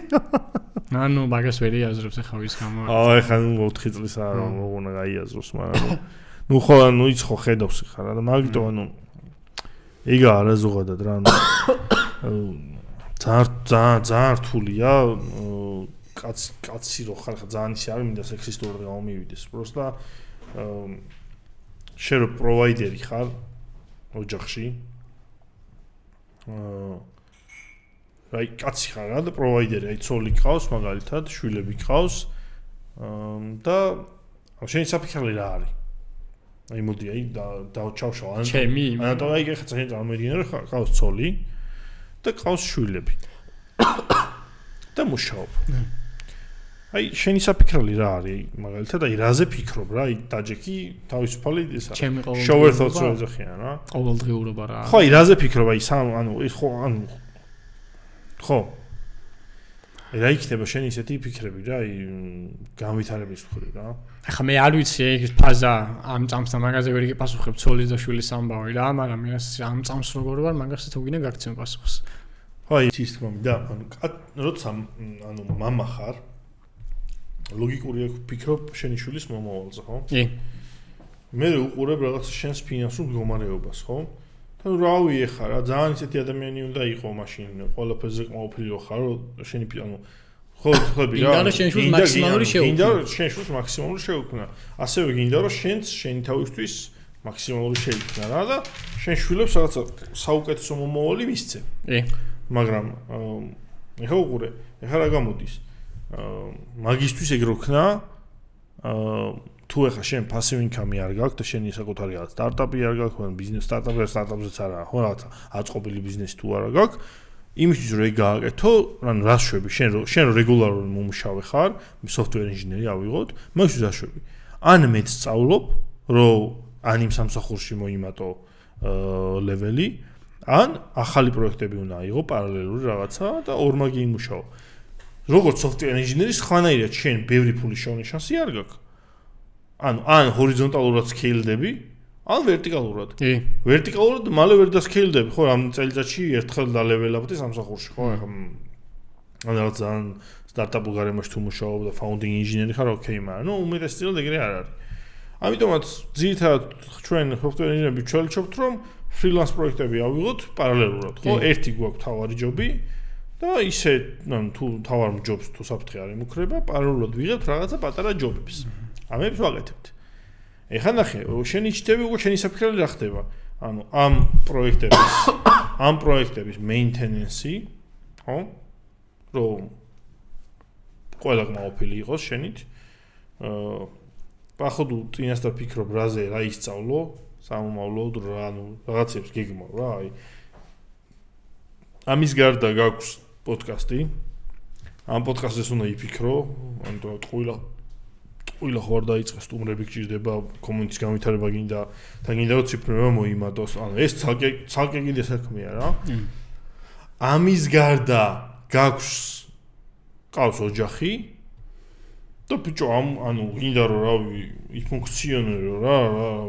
ანუ მაგას ვერ იაზრებს ახლა ვის გამო. ეხლა 4 წლის არა უნდა გაიაზროს, მაგრამ ხო ანუ იც ხო ხედავს ხარ და მაგიტო ანუ ეგა არა ზოგადად რა ანუ ძალიან რთულია კაცი რო ხარ ძალიან ისე არ მინდა სექსისტურად გამომივიდეს პროსტა შენ რო პროვაიდერი ხარ ოჯახში აი კაცი ხარ რა და პროვაიდერი აი ცოლი ყავს მაგალითად შვილები ყავს და შენი საფიქრე რა არის აი მოდი აი დავჩავშავ ან და აი ხა წინ წარმოვიდგინე რომ ყავს ცოლი და ყავს შვილები და მუშაობ აი შენი საფიქრე რა არის მაგალითად აი რაზე ფიქრობ რა აი დაჯექი თავისუფალი ისა შოვერ თოთს რო ეძახიან რა ყოველდღიურობა რა ხო აი რაზე ფიქრობ აი ანუ ხო ანუ ხო რა იქნება შენ ისეთი ფიქრები რა, განვითარების მხრივ რა. ახლა მე არ ვიცი ეს ფაზა ამ წამსთან მაგაზე ვერ იგიპასუხებ ცოლის და შვილის ამბავი რა, მაგრამ მე ამ წამს როგორ ვარ, მაგას თუ გინდა გაგცემ პასუხს. აი ის თქმა უნდა, როცა მამა ხარ, ლოგიკურია ფიქრობ შენი შვილის მომავალზე, ხო? კი. მე უყურებ რაღაცა შენს ფინანსურ მდგომარეობას, ხო? და რავი ეხა რა, ძალიან ისეთი ადამიანი უნდა იყო მაშინ, ყველაფერზე ყოფილი ხარ, შენი ხო ხვდები რა. გინდა რომ შენ შვილს მაქსიმალური შეუქმნა. გინდა რომ შენ შვილს მაქსიმალური შეუქმნა. ასევე გინდა რომ შენც შენი თავისთვის მაქსიმალური შეიქმნა რა და შენ შვილებს რაღაცა საუკეთესო მომავალი მისცე. კი. მაგრამ ეხა უყურე, ეხა რა გამოდის? მაგისტვის ეგ როქნა თუ ეხა შენ passive income არ გაქვს და შენი საკუთარი რაღაც სტარტაპი არ გაქვს, ან ბიზნეს სტარტაპზეც არა, ხო რაღაცა აწყობილი ბიზნესი თუ არა გაქვს, იმისთვის რომ ეგ გააკეთო, ანუ რა შვები, შენ რო რეგულარულად მომუშავე ხარ, software engineer ავიღოთ, მაგისთვის რა შვები. ან მეც სწავლობ, რომ ან იმ სამსახურში მოიმატო ლეველი, ან ახალი პროექტები უნდა აიღო პარალელური რაღაცა და ორმაგი იმუშაო. როგორც software engineer-ის ხანაირად შენ ბევრი ფულის შანსი არ გაქვს. ან ჰორიზონტალურად სკეილდები, ან ვერტიკალურად. კი. ვერტიკალურად მალე ვერ დასკეილდები, ხო, ამ წელიწადში ერთხელ დალეველავდი სამსახურში, ხო, ახლა ან რაღაც ძალიან სტარტაპულ გარემოში თუ მუშაობ და founding engineer ხარ, ოკეი, მაგრამ ნუ უმეტესწილად ეგრე არ არის. ამიტომაც ძირითადად ჩვენ software engineer-ები ჩველჩობთ, რომ freelance პროექტები ავიღოთ პარალელურად, ხო, ერთი გვაქვს თავარი ჯობი და ისე, თუ თავარ ჯობს თუ საფრთხე არ იმუქრება, პარალელურად ვიღებთ რაღაცა პატარა ჯობებს. ამებს ვაკეთებთ. ეხლა ნახე, შენი ჩიტები უკვე შენი საფიქრელი რა ხდება? ანუ ამ პროექტების maintenance-ი, ხო? რომ ყველა კმაყოფილი იყოს შენით. ახლა წინასწარ ფიქრობ რაზე რა ისწავლო, სამომავლოდ რა, ანუ რაღაცებს გეგმავ რა, აი. ამის გარდა გაქვს პოდკასტი. ამ პოდკასტს უნდა იფიქრო, ანუ ყველა ხوار დაიწყეს სტუმრები გჭირდება, კომუნიკის განვითარება გინდა და გინდა რომ ციფრება მოიმატოს. ანუ ეს ცალკე კიდე საქმეა რა. ამის გარდა გაქვს ოჯახი და ბიჭო ანუ გინდა რომ რავი იფუნქციონერო რა,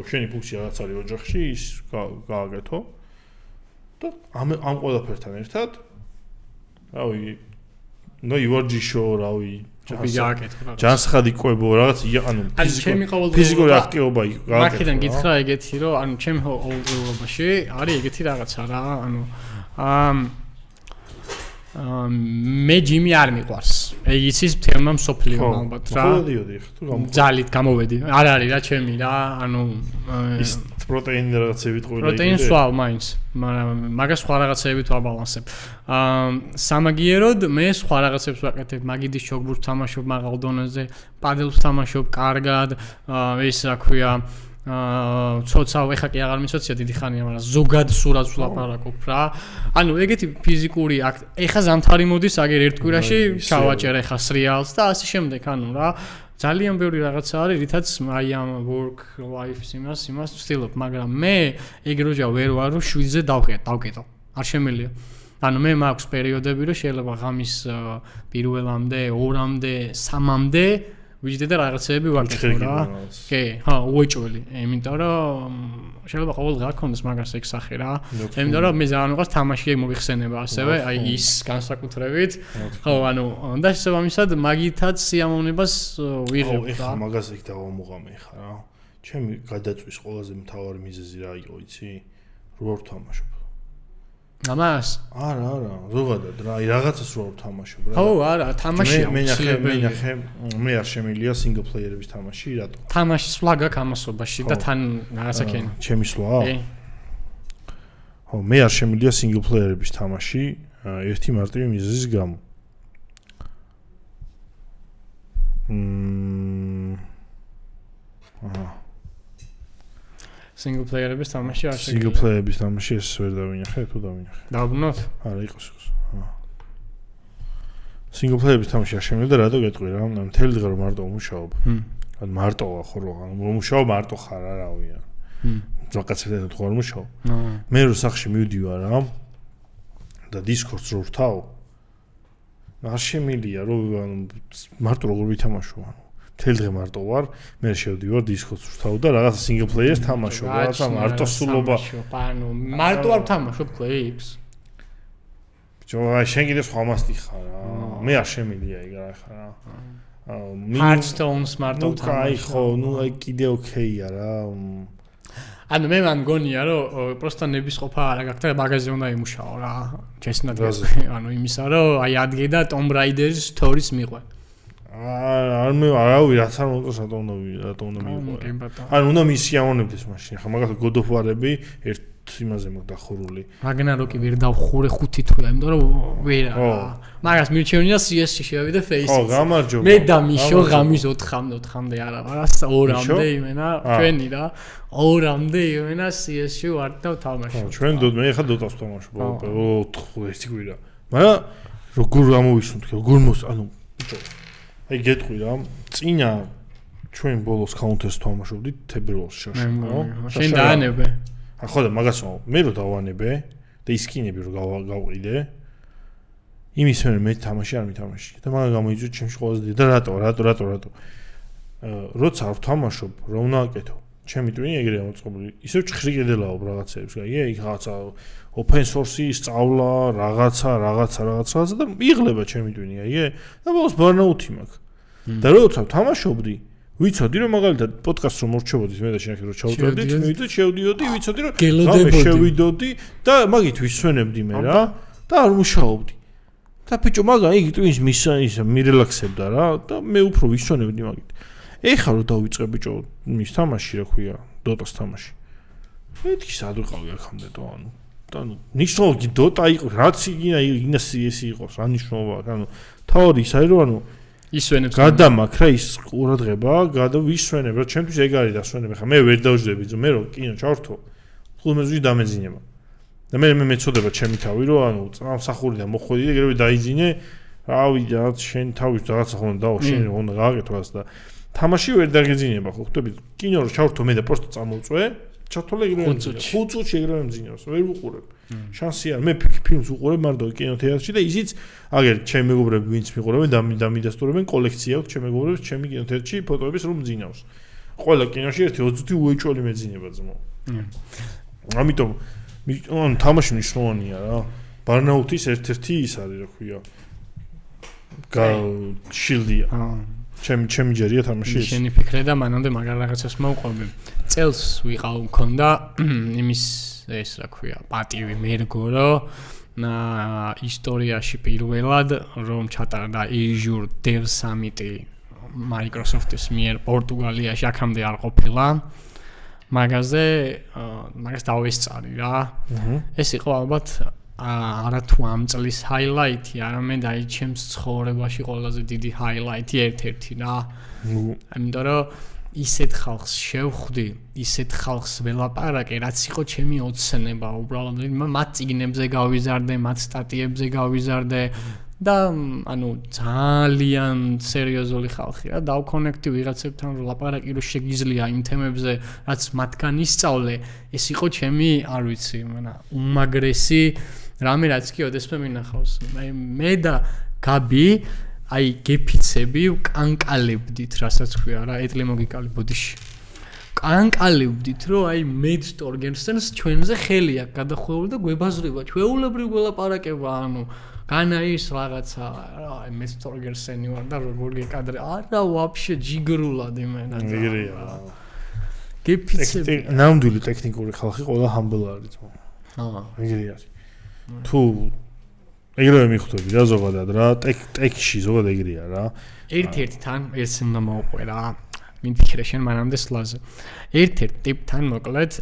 შენი ფუნქცია რაც არის ოჯახში ის გააკეთო. და ამ ყველაფერთან ერთად რავი ნუ იوارჯიშო რავი ჯანსაღადი ყვებო რაღაც ანუ ფიზიკური აქტივობა გააკეთო. მაქედან გითხრა ეგეთი რომ ანუ ჩემი ყოველდღიურობაში არის ეგეთი რაღაცა რა ანუ მე ჯიმი არ მიყვარს. იცის თემა მსოფლიო ალბათ რა. ძალით გამოვედი. არ არის რა ჩემი რა ანუ ის პროტეინი რაღაცებით ყולל. პროტეინს ვაუ მაინც, მაგრამ მაგას სხვა რაღაცებით ვაბალანსებ. სამაგიეროდ მე სხვა რაღაცებს ვაკეთებ, მაგიდის ჩოგბურთს თამაშობ მაღალ დონეზე, პადელს თამაშობ კარგად, ეს რა ქვია ცოცავ ეხა კი აღარ მიცოცია დიდი ხანია, მაგრამ ზოგად სურათს ვლაპარაკობ რა. ანუ ეგეთი ფიზიკური აქტ. ეხა ზამთარი მოდის, აგერ ერთ კვირაში ჩავაჭერ ეხა სრიალს და ასე შემდეგ, ანუ რა. ძალიან ბევრი რაღაცა არის, რითაც აი ამ work life-ის იმას ვცდილობ, მაგრამ მე ეგ როჯა ვერ ვარ, რომ შვიდზე დავკეტო. არ შემიძლია. ანუ მე მაქვს პერიოდები, რომ შეიძლება ღამის პირველამდე, 2-მდე, 3-მდე ვიჯდე და რაღაცეები ვაკეთო რა. კი, უეჭველი. იმიტომ რომ შეიძლება ყოველდღე არ ქონდეს მაგას ეგ სახე რა. იმიტომ რომ მე ძალიან მიყვარს თამაში მოიხსენება ასევე, აი ის განსაკუთრებით. ხო, ანუ და შესაბამისად მაგითაც სიამოვნებას ვიღებ რა. ეხლა მაგას იქ დავამოღამე ხა რა. ჩემი გადაწვის ყველაზე მთავარი მიზეზი რა იყო, იცი? რო არ თამაშობ. ამას? არა, ზოგადად რა, აი რაღაცას რო არ თამაშობ რა. ხო, არა, თამაშია. მე არ შემიძლია single player-ების თამაში, რატო? თამაშის სვლა გაქვს ამასობაში და თან რაღაცა ქენი. ჩემი სვლა? ხო, მე არ შემიძლია single player-ების თამაში, ერთი მარტივი მიზეზის გამო. single player-ების თამაში არ შეიძლება. single player-ების თამაში ეს ვერ დავინახე, თუ დავინახე. დავბრუნოთ? არა, იყოს. single player-ების თამაში არ შემიძლია და რატო გეტყვი რა? მთელი დღე რომ მარტო ვმუშაობ. ან მარტოა ხო რა, ვმუშაობ მარტო ხარ რა რავია. ზოგადად თუ არ ვმუშაობ. მე რო სახში მივდივარ რა და Discord-ს რო ვრთავ, არ შემილია რომ მარტო როგორ ვითამაშო ანუ მთელი დღე მარტო ვარ მე შევდივარ დისკოს ვთავ და რაღაცა single players თამაშობ რაღაცა მარტო სულობა ანუ მარტო არ ვთამაშობ Quakes ბიჭო აი შენ კიდე სხვა მასტი ხარ რა მე არ შემილია ეგ რა ხარ რა Hearthstone მარტო თამაშობ აი ხო ნუ აი კიდე ოკეია რა ანუ მე მგონია რომ პროსტა ნების ყოფა არა გაქვს და მაგაზე უნდა იმუშაო რა ჩესნად ანუ იმისა რომ აი ადგე და Tomb Raider-ის story-ს მიყვე არავი რაც არ უნდა რატომ უნდა მიყვე ანუ უნდა მისიამოვნებდეს მაშინ ხა მაგალითად God of War-ები ერთ იმაზე მაგ დახურული Ragnarok-ი ვერ დავხურე 5 თვეა იმიტომ რომ ვერა მაგას მირჩევნია CS-ში შევიდე Face-ში ხო გამარჯობა მე და მიშო ღამის 4-4-მდე არა მაგრამ 2-მდე იმენა ჩვენი რა 2-მდე იმენა CS-ში ვარ და ვთამაშობ ჩვენ მე ხა Dota-ს ვთამაშობ 4 კვირა მაგრამ როგორ გამოვისუნთ როგორ ანუ აი გეტყვი რა წინა ჩვენ ბოლოს Counter-ს ვთამაშობდით თებერვალში ხო შენ დაანებე ხო და მაგას მე რო დავანებე და ისკინები რო გავყიდე იმის მე თამაში არ მითამაში და მაგა გამოიწვია ჩემში ყველაზე დიდი და რატო როცა არ ვთამაშობ რა უნდა აკეთო ჩემი ტვინი ეგრეა მოწყობილი ისევ ჭხრი კიდელაობ რაღაცეებს გაიგე იქ რაღაცა open source-ი სწავლა რაღაცა და იღლება ჩემი ტვინი გაიგე და ბოლოს burnout-ი მაქვს და როცა ვთამაშობდი ვიცოდი რომ მაგალითად პოდკასტს რომ მორჩებოდით მე და შენ რომ ჩავწერდით მე შევდიოდი ვიცოდი რომ გამე შევიდოდი და მაგით ვისვენებდი მე რა და არ მუშაობდი და ბიჭო მაგა იგი ტვინს მისაისა მირელაქსებდა რა და მე უფრო ვისვენებდი მაგით ეხლა რომ დავიწყე ბიჭო მის თამაში რა ქვია Dota-ს თამაში მეთქი სად ვიყავი აქამდე ანუ ნიშნობა Dota იყო რაც იგინა CS იყოს რა ნიშნობა ანუ თავი ის არის რომ ანუ ისვენებს გადამაქრა ის ყურადღება ვისვენებ რა ჩემთვის ეგ არის დასვენება ხა მე ვერ დავждები რომ მე რო კინო ჩავრთო ხულმეზვი დამეძინება და მე მეწოდება ჩემი თავი რომ ანუ სამსახურიდან მოხვედი და ეგრევე დაიძინე რავი რა შენ თავის რაღაცა ხომ დაო შენ უნდა გააკეთო და თამაში ვერ დაგეძინება ხო ხვდები კინო რო ჩავრთო მე და პროსტო წამოვწვე ჩათვალე ეგრევე 5 წუთში ეგრევე მძინავს ვერ ვუყურებ შანსი არ მე ფილმს უყურებ მარტო კინოთეატრში და ისიც აგერ ჩემი მეგობრები ვინც მიყურებენ და მიდასტურებენ კოლექცია აქვს ჩემი მეგობრებს ჩემი კინოთეატრში ფოტოების რომ მძინავს ყველა კინოში ერთი 20 წუთი უეჭველი მეძინება ძმო ამიტომ ან თამაში მნიშვნელოვანია რა ბარნაუთის ერთ-ერთი ის არის რა ქვია შილდია ჩემი ჯერია თამაში შენი ფიქრე და მანამდე მაგარ რაღაცას მოვყვები წელს ვიყავ მქონდა იმის ეს რა ქვია პატივი მერგო რომ ისტორიაში პირველად რომ ჩატარდა Azure Dev Summit-ი Microsoft-ის მიერ პორტუგალიაში აქამდე არ ყოფილა მაგას დავესწარი რა ეს იყო ალბათ არა თუ ამ წლის highlight-ი არამედ აი ჩემს ცხოვრებაში ყველაზე დიდი highlight-ი ერთ-ერთი რა ამიტომ რომ ისეთ ხალხს შევხვდი, ისეთ ხალხს ველაპარაკე, რაც იყო ჩემი ოცნება, უბრალოდ მათ წიგნებზე გავიზარდე, მათ სტატიებზე გავიზარდე და ანუ ძალიან სერიოზული ხალხი რა, დავკონექტი ვიღაცებთან რომ ლაპარაკი რომ შეგიძლია იმ თემებზე, რაც მათგან ისწავლე, ეს იყო ჩემი, არ ვიცი, უმაგრესი რამე რაც კი ოდესმე მინახავს. მე და გაბი აი გეფიცები კანკალებდით, რასაც ქვია რა, ეტლი მოგიკალი ბოდიში. კანკალებდით, რომ აი მედ სტორგენსენს ჩვენზე ხელი აქვს გადახვეული და გვებაზრება, ჩვეულებრივ გველაპარაკება, ანუ განა ის რაღაცა, რა, აი მედ სტორგენსენი ვარ და როგორ გეკადრე. არა, ვაფშე ჯიგრულად იმენა. ეგრეა. გეფიცები. ნამდვილი ტექნიკური ხალხი ყველა humble არის. ეგრეა. თუ ეგრევე მიხვდები რა ზოგადად რა ტექში ზოგადად ეგრეა რა ერთ-ერთთან ერთს უნდა მოვყვე რა მიფიქრე შენ მანამდე სლაზე ერთ-ერთ ტიპთან მოკლედ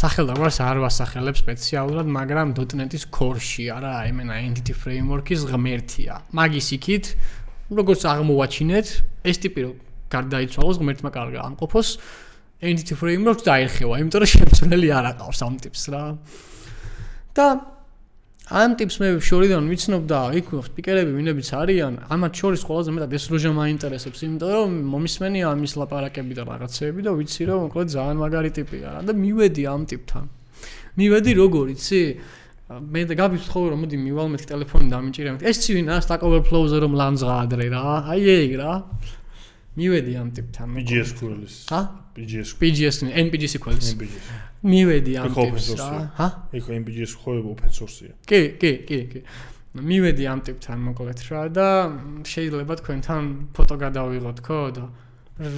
სახელდაგვარს არ ვასახელებ სპეციალურად მაგრამ .NET-ის core-ში არა იმენა entity framework-ის ღმერთია მაგის იქით როგორც აღმოვაჩინეთ ეს ტიპი რომ გარდაიცვალოს ღმერთმა კარგა ამყოფოს entity framework-ს დაიხევა იმიტომ რომ შემცვლელი არ აყავს ამ ტიპს რა და ამ ტიპს მე შორიდან ვიცნობ და იქ სპიკერები ვინებიც არიან, ამათ შორის ყველაზე მეტად ეს როჟა მაინტერესებს, იმიტომ რომ მომისმენია ამის ლაპარაკები და რაღაცეები და ვიცი რომ მოკლედ ძალიან მაგარი ტიპია რა და მივედი ამ ტიპთან. მივედი როგორ იცი? მე გაბიცხო რომ მოდი მივალ მეთქი ტელეფონი დამიჭირე მეთქი ეს ცივინა Stack Overflow-ზე რომ ლანძღა ადრე რა აი ეგ რა მივედი ამ ტიპთან PGS SQL-ის PGS NPG SQL-ის მივედი ამ ტიპს რა ჰა ეგ NPG SQL open source-ია კი მივედი ამ ტიპთან მოკლედ რა და შეიძლება თქვენთან ფოტო გადავიღოთ ხო და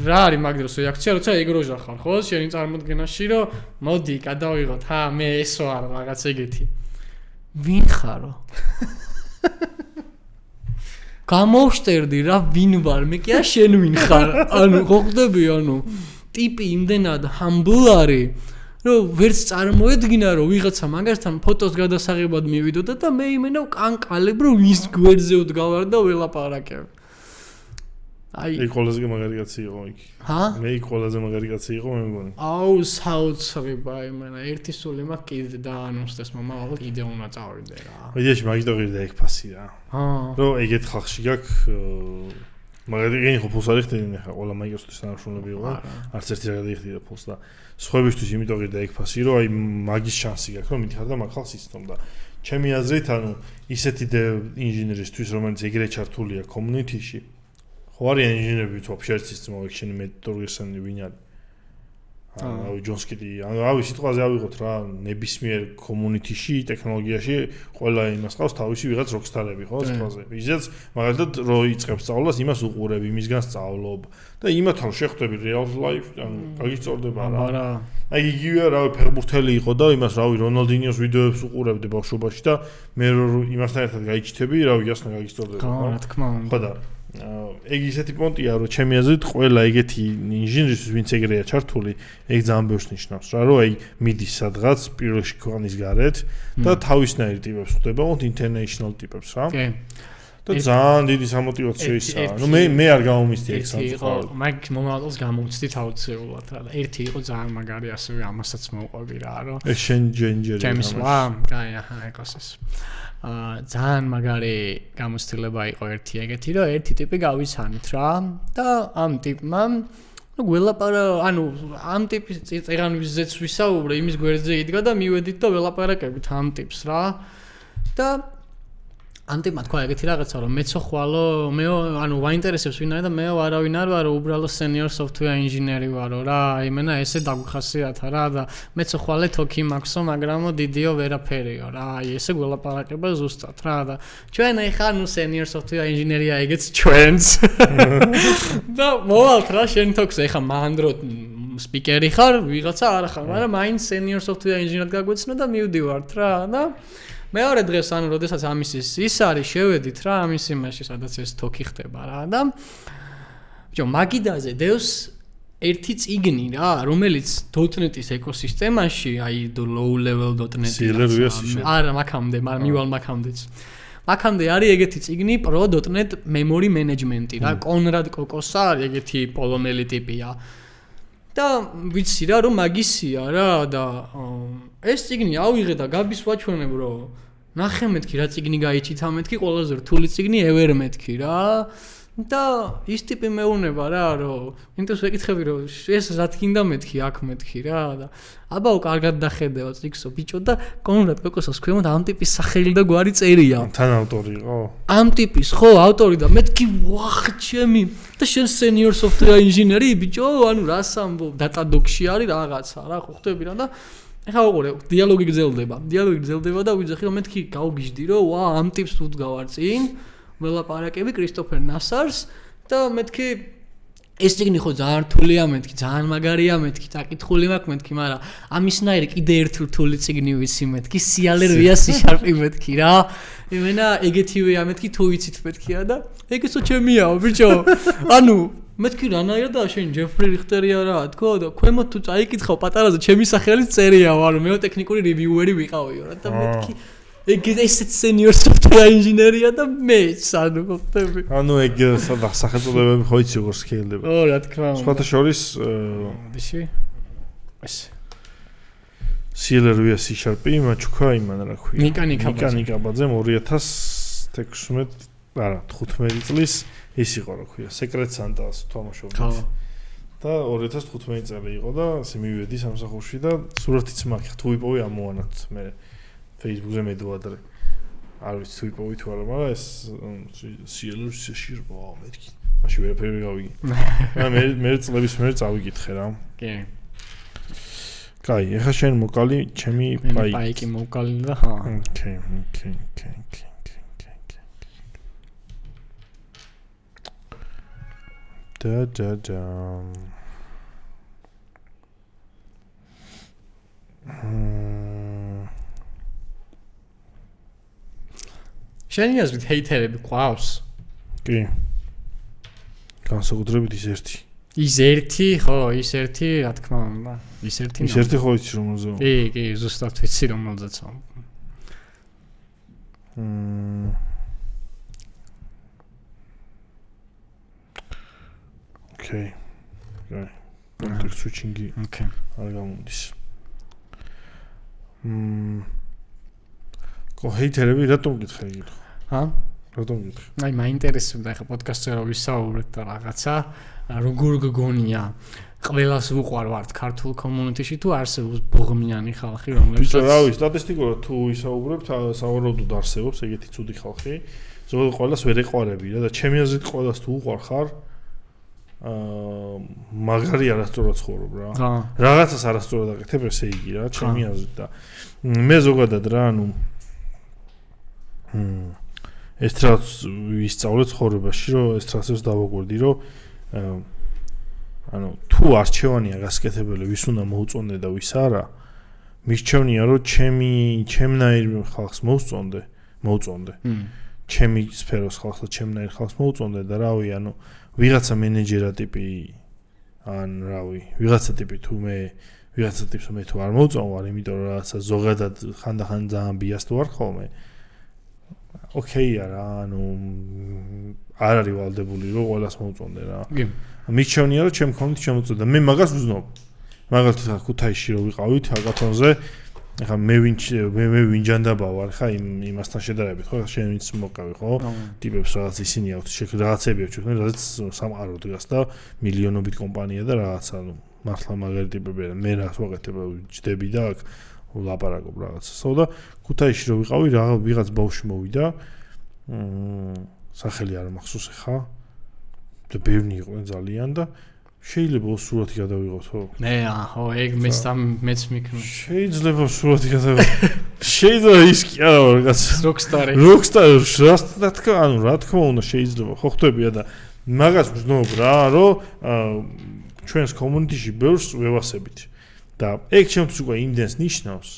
რა არის მაგდროს რეაქცია როცა ეგროჟა ხარ ხო შენი წარმოდგენაში რომ მოდი გადავიღოთ მე ეს ვარ რაღაც ეგეთი ვინ ხარო გამოვშტერდი რა ვინ ვარ მე კი შენ ვინ ხარ ანუ ხო ხდები ანუ ტიპი იმდენად humble არის რომ ვერც წარმოედგინა რომ ვიღაცა მაგასთან ფოტოს გადასაღებად მივიდოდა და მე იმენა კანკალებ რომ ვის გვერდზე ვდგავარ და ველაპარაკებ აი ეგ ყველაზე მაგარი კაცი იყო იქ მე იქ ყველაზე მაგარი კაცი იყო მე მგონი აუ საოცრება იმენა ერთი სული მაქვს კიდე და ანონსდეს მამა ალბათ კიდე უნდა წავიდე რა მედიაში მაგით აღირდა ეგ ფასი რა რომ ეგეთ ხალხში გაქვს მაგარი გენი ხო ფულს არ იხდიდნენ ხა ყველა Microsoft-ის თანამშრომლები იყო არც ერთი რა გადაიხდიდა ფულს და სხვებისთვის იმიტომ ღირდა ეგ ფასი რომ აი მაგის შანსი გაქვს რომ მითხარ და მაგ ხალხს იცნობ და ჩემი აზრით ანუ ისეთი ინჟინერისთვის რომელიც ეგრე ჩართულია community-ში ხო არიან ინჟინერები თუ вообще სისტემა ვექშენი მეტორგესანი ვინ არის აუ ჯონსკიტი აუ სიტყვაზე ავიღოთ რა ნებისმიერ community-ში ტექნოლოგიაში ყველა იმას ყავს თავისი ვიღაც როკსტარები ხო სიტყვაზე ვიზეც მაგალითად რო იწყებს სწავლას იმას უყურებ იმისგან სწავლობ და იმათთან შეხვდები real life ანუ გაგიწორდება რა აი იგივე რავი ფეხბურთელი იყო და იმას რავი რონალდინიოს ვიდეოებს უყურებდი ბავშვობაში და მე იმასთან ერთად გაიჩიტები რავი ასნა გაგიწორდება ხო რა თქმა უნდა ხო და ეგ ისეთი პონტია რომ ჩემი აზრით ყველა ეგეთი ინჟინერისთვის ვინც ეგრეა ჩართული ეგ ძალიან ბევრს ნიშნავს რა რომ აი მიდის სადღაც პირველში ქვეყნის გარეთ და თავისნაირი ტიპებს ხვდება მოთ international ტიპებს რა კი და ძალიან დიდი სამოტივაციო ისაა ნუ მე არ გამომისდი ეგ სამწუხაროდ მაგ მომავალს გამოვცდით აუცილებლად რა და ერთი იყო ძალიან მაგარი ასევე ამასაც მოვყვები რა რომ ეს შენ ჯენჯერი ჩემს ვა კაი აჰა ეკოსის ძალიან მაგარი გამოცდილება იყო ერთი ეგეთი რომ ერთი ტიპი გავიცანით რა და ამ ტიპმა ნუ ველაპარაკე ანუ ამ ტიპის წეღანვისზეც ვისაუბრე იმის გვერდზე იდგა და მივედით და ველაპარაკებით ამ ტიპს რა და ამ ტიპმა თქვა ეგეთი რაღაცა რომ მეცო ხვალო მე ანუ ვაინტერესებს ვინ არის და მე არავინ არ ვარო უბრალოდ senior software engineer ვარო რა იმენა ესე დაგხასიათა რა და მეცო ხვალე თოქი მაქსო მაგრამ დიდიო ვერაფერიო რა აი ესე გველაპარაკება ზუსტად რა და ჩვენ ახლა ნუ senior software engineer-ია ეგეც ჩვენს და მოვალთ რა შენ თოქს ახლა მანდრო სპიკერი ხარ ვიღაცა არ ხარ მაგრამ მაინც senior software engineer-ად გაგვეცნო და მივდივართ რა და მეორე დღეს ანუ როდესაც ამის ის არის შევედით რა ამის იმაში სადაც ეს თოქი ხდება რა და ბიჭო მაგიდაზე დევს ერთი წიგნი რა რომელიც .NET-ის ეკოსისტემაში აი low level .NET-ი არა მაქამდე მაგრამ მივალ მაქამდეც მაქამდე არის ეგეთი წიგნი pro .NET memory management-ი რა კონრად კოკოსა არის ეგეთი პოლონელი ტიპია და ვიცი რა რომ მაგისია რა და ეს წიგნი ავიღე და გაბის ვაჩვენებ რომ ნახე მეთქი რა წიგნი გაიჩითა მეთქი ყველაზე რთული წიგნი ever მეთქი რა და ის ტიპი მეუნება რა რომ ინტერეს ვეკითხები რომ ეს რა თქინდა მეთქი აქ მეთქი რა და აბაო კარგად დახედეო წიგსო ბიჭო და კონრად კოკოსოს ქვემოთ ამ ტიპის სახელი და გვარი წერია თან ავტორი იყო ამ ტიპის ხო ავტორი და მეთქი ვახ ჩემი და შენ senior software engineer-ი ბიჭო ანუ რას ამბობ დატადოქში არის რაღაცა რა ხო ხდები რა და ეხლა უყურე დიალოგი გრძელდება და ვიძახი რომ მეთქი გავგიჟდი რომ ვა ამ ტიპს ვუდგავარ წინ ველაპარაკები კრისტოფერ ნასარს და მეთქი ეს წიგნი ხო ძალიან რთულია მეთქი ძალიან მაგარია მეთქი დაკითხული მაქვს მეთქი მაგრამ ამისნაირი კიდე ერთი რთული წიგნი ვიცი მეთქი CLR-ია C# მეთქი რა იმენა ეგეთივეა მეთქი თუ ვიცით მეთქია და ეგეცო ჩემიაო ბიჭო ანუ მეთქი რანაირად შენ ჯეფრი რიხტერია რა თქო და ქვემოთ თუ წაიკითხავ პატარაზე ჩემი სახელით წერია ვარო მე ტექნიკური რივიუერი ვიყავიო რა და მეთქი ეგ ესეც senior software engineer-ია და მეც ანუ ხტები ანუ ეგ სახელწოდებები ხო იცი როგორ სკეილდება ო რა თქმა უნდა სხვათა შორის დიში ეს CLR-ია C# მაჩუქა იმან რა ქვია მიკანიკაბაძე 2016 არა 15 წლის ის იყო რა ქვია Secret Santa-ს თამაშობდით და 2015 წელი იყო და ასე მივედი სამსახურში და სურათიც მაქვს თუ ვიპოვე ამოვანათ მე Facebook-ზე მედოადრე. არ ვიცი თუ იპოვი თუ არა, მაგრამ ეს CLR-ში რა მეთქი. მაშინ ვერაფერი გავიგე. მე წლების მერე წავიკითხე რა. კი. კაი, ეხლა შენ მოკალი ჩემი პაიკი მოკალი და ხა. Okay. Da. შენი აზრით ჰეითერები ყავს? კი. განსაკუთრებით ის ერთი. ის ერთი, ხო, ის ერთი, რა თქმა უნდა. ის ერთი. ის ერთი ხო იცი რომელზეო? კი, ზუსტად ვიცი რომელზეცო. Okay. Context switching-ი. Okay. არ გამოდის. ჰეითერები რატომ გითხარი გითხო? ჰა? რატომ გითხარი? აი მაინტერესებდა ახლა პოდკასტზე რომ ვისაუბრეთ და რაღაცა როგორ გგონია ყველას ვუყვარ ვართ ქართულ კომუნიტიში თუ არსებობს ბოღმიანი ხალხი რომლებსაც ბიჭო რავი სტატისტიკურად თუ ვისაუბრებთ სავარაუდოდ არსებობს ეგეთი ცუდი ხალხი ზოგადად ყველას ვერ ეყვარები რა და ჩემი აზრით ყველას თუ უყვარ ხარ მაგარი არასწორად ცხოვრობ რა რაღაცას არასწორად აკეთებ ესე იგი რა ჩემი აზრით და მე ზოგადად რა ანუ ეს რაც ვისწავლე ცხოვრებაში რომ ეს რაცებს დავაკვირდი რომ ანუ თუ არჩევანია გასაკეთებელი ვის უნდა მოუწონდე და ვის არა მირჩევნია რომ ჩემნაირ ხალხს მოუწონდე ჩემი სფეროს ხალხს და ჩემნაირ ხალხს მოუწონდე და რავი ანუ ვიღაცა მენეჯერა ტიპი ან რავი ვიღაცა ტიპი თუ მე ვიღაცა ტიპს მე თუ არ მოუწონვარ იმიტომ რომ რაღაცა ზოგადად ხანდახან ძალიან ბიას თუ არ ხოლმე ოკეია რა ანუ არ არის ვალდებული რომ ყველას მოუწონდე რა მირჩევნია რომ ჩემ კონტ შემოწოდა მე მაგას ვზნობ მაგალითად ხა ქუთაისში რო ვიყავით ჰაკათონზე ეხა მე ვინჯანდაბა ვარ ხა იმასთან შედარებით ხო შენ ვინც მოკავი ხო ტიპებს რაღაც ისინი აქვთ რაღაცები აქვთ ჩვენ რაღაც სამყარო დგას და მილიონობით კომპანია და რაღაც ანუ მართლა მაგარი ტიპები მე რაღაც ვაკეთებ ჯდები და აქ ლაპარაკობ რაღაცასო და ქუთაისში რო ვიყავი ვიღაც ბავშვი მოვიდა სახელი არ მახსოვს ხა და ბევრი იყვნენ ძალიან და შეიძლება სურათი გადავიღოთ ხო? მე ხო ეგ მეც მიქნა. შეიძლება სურათი გადავიღოთ. შეიძლება ის კი არა რაღაც როკსტარი. რა თქმა უნდა შეიძლება ხო ხტებია და მაგას ვზნობ რა რომ ჩვენს კომუნიტიში ბევრს ვევასებით. და ეგ ჩემთვის უკვე იმდენს ნიშნავს.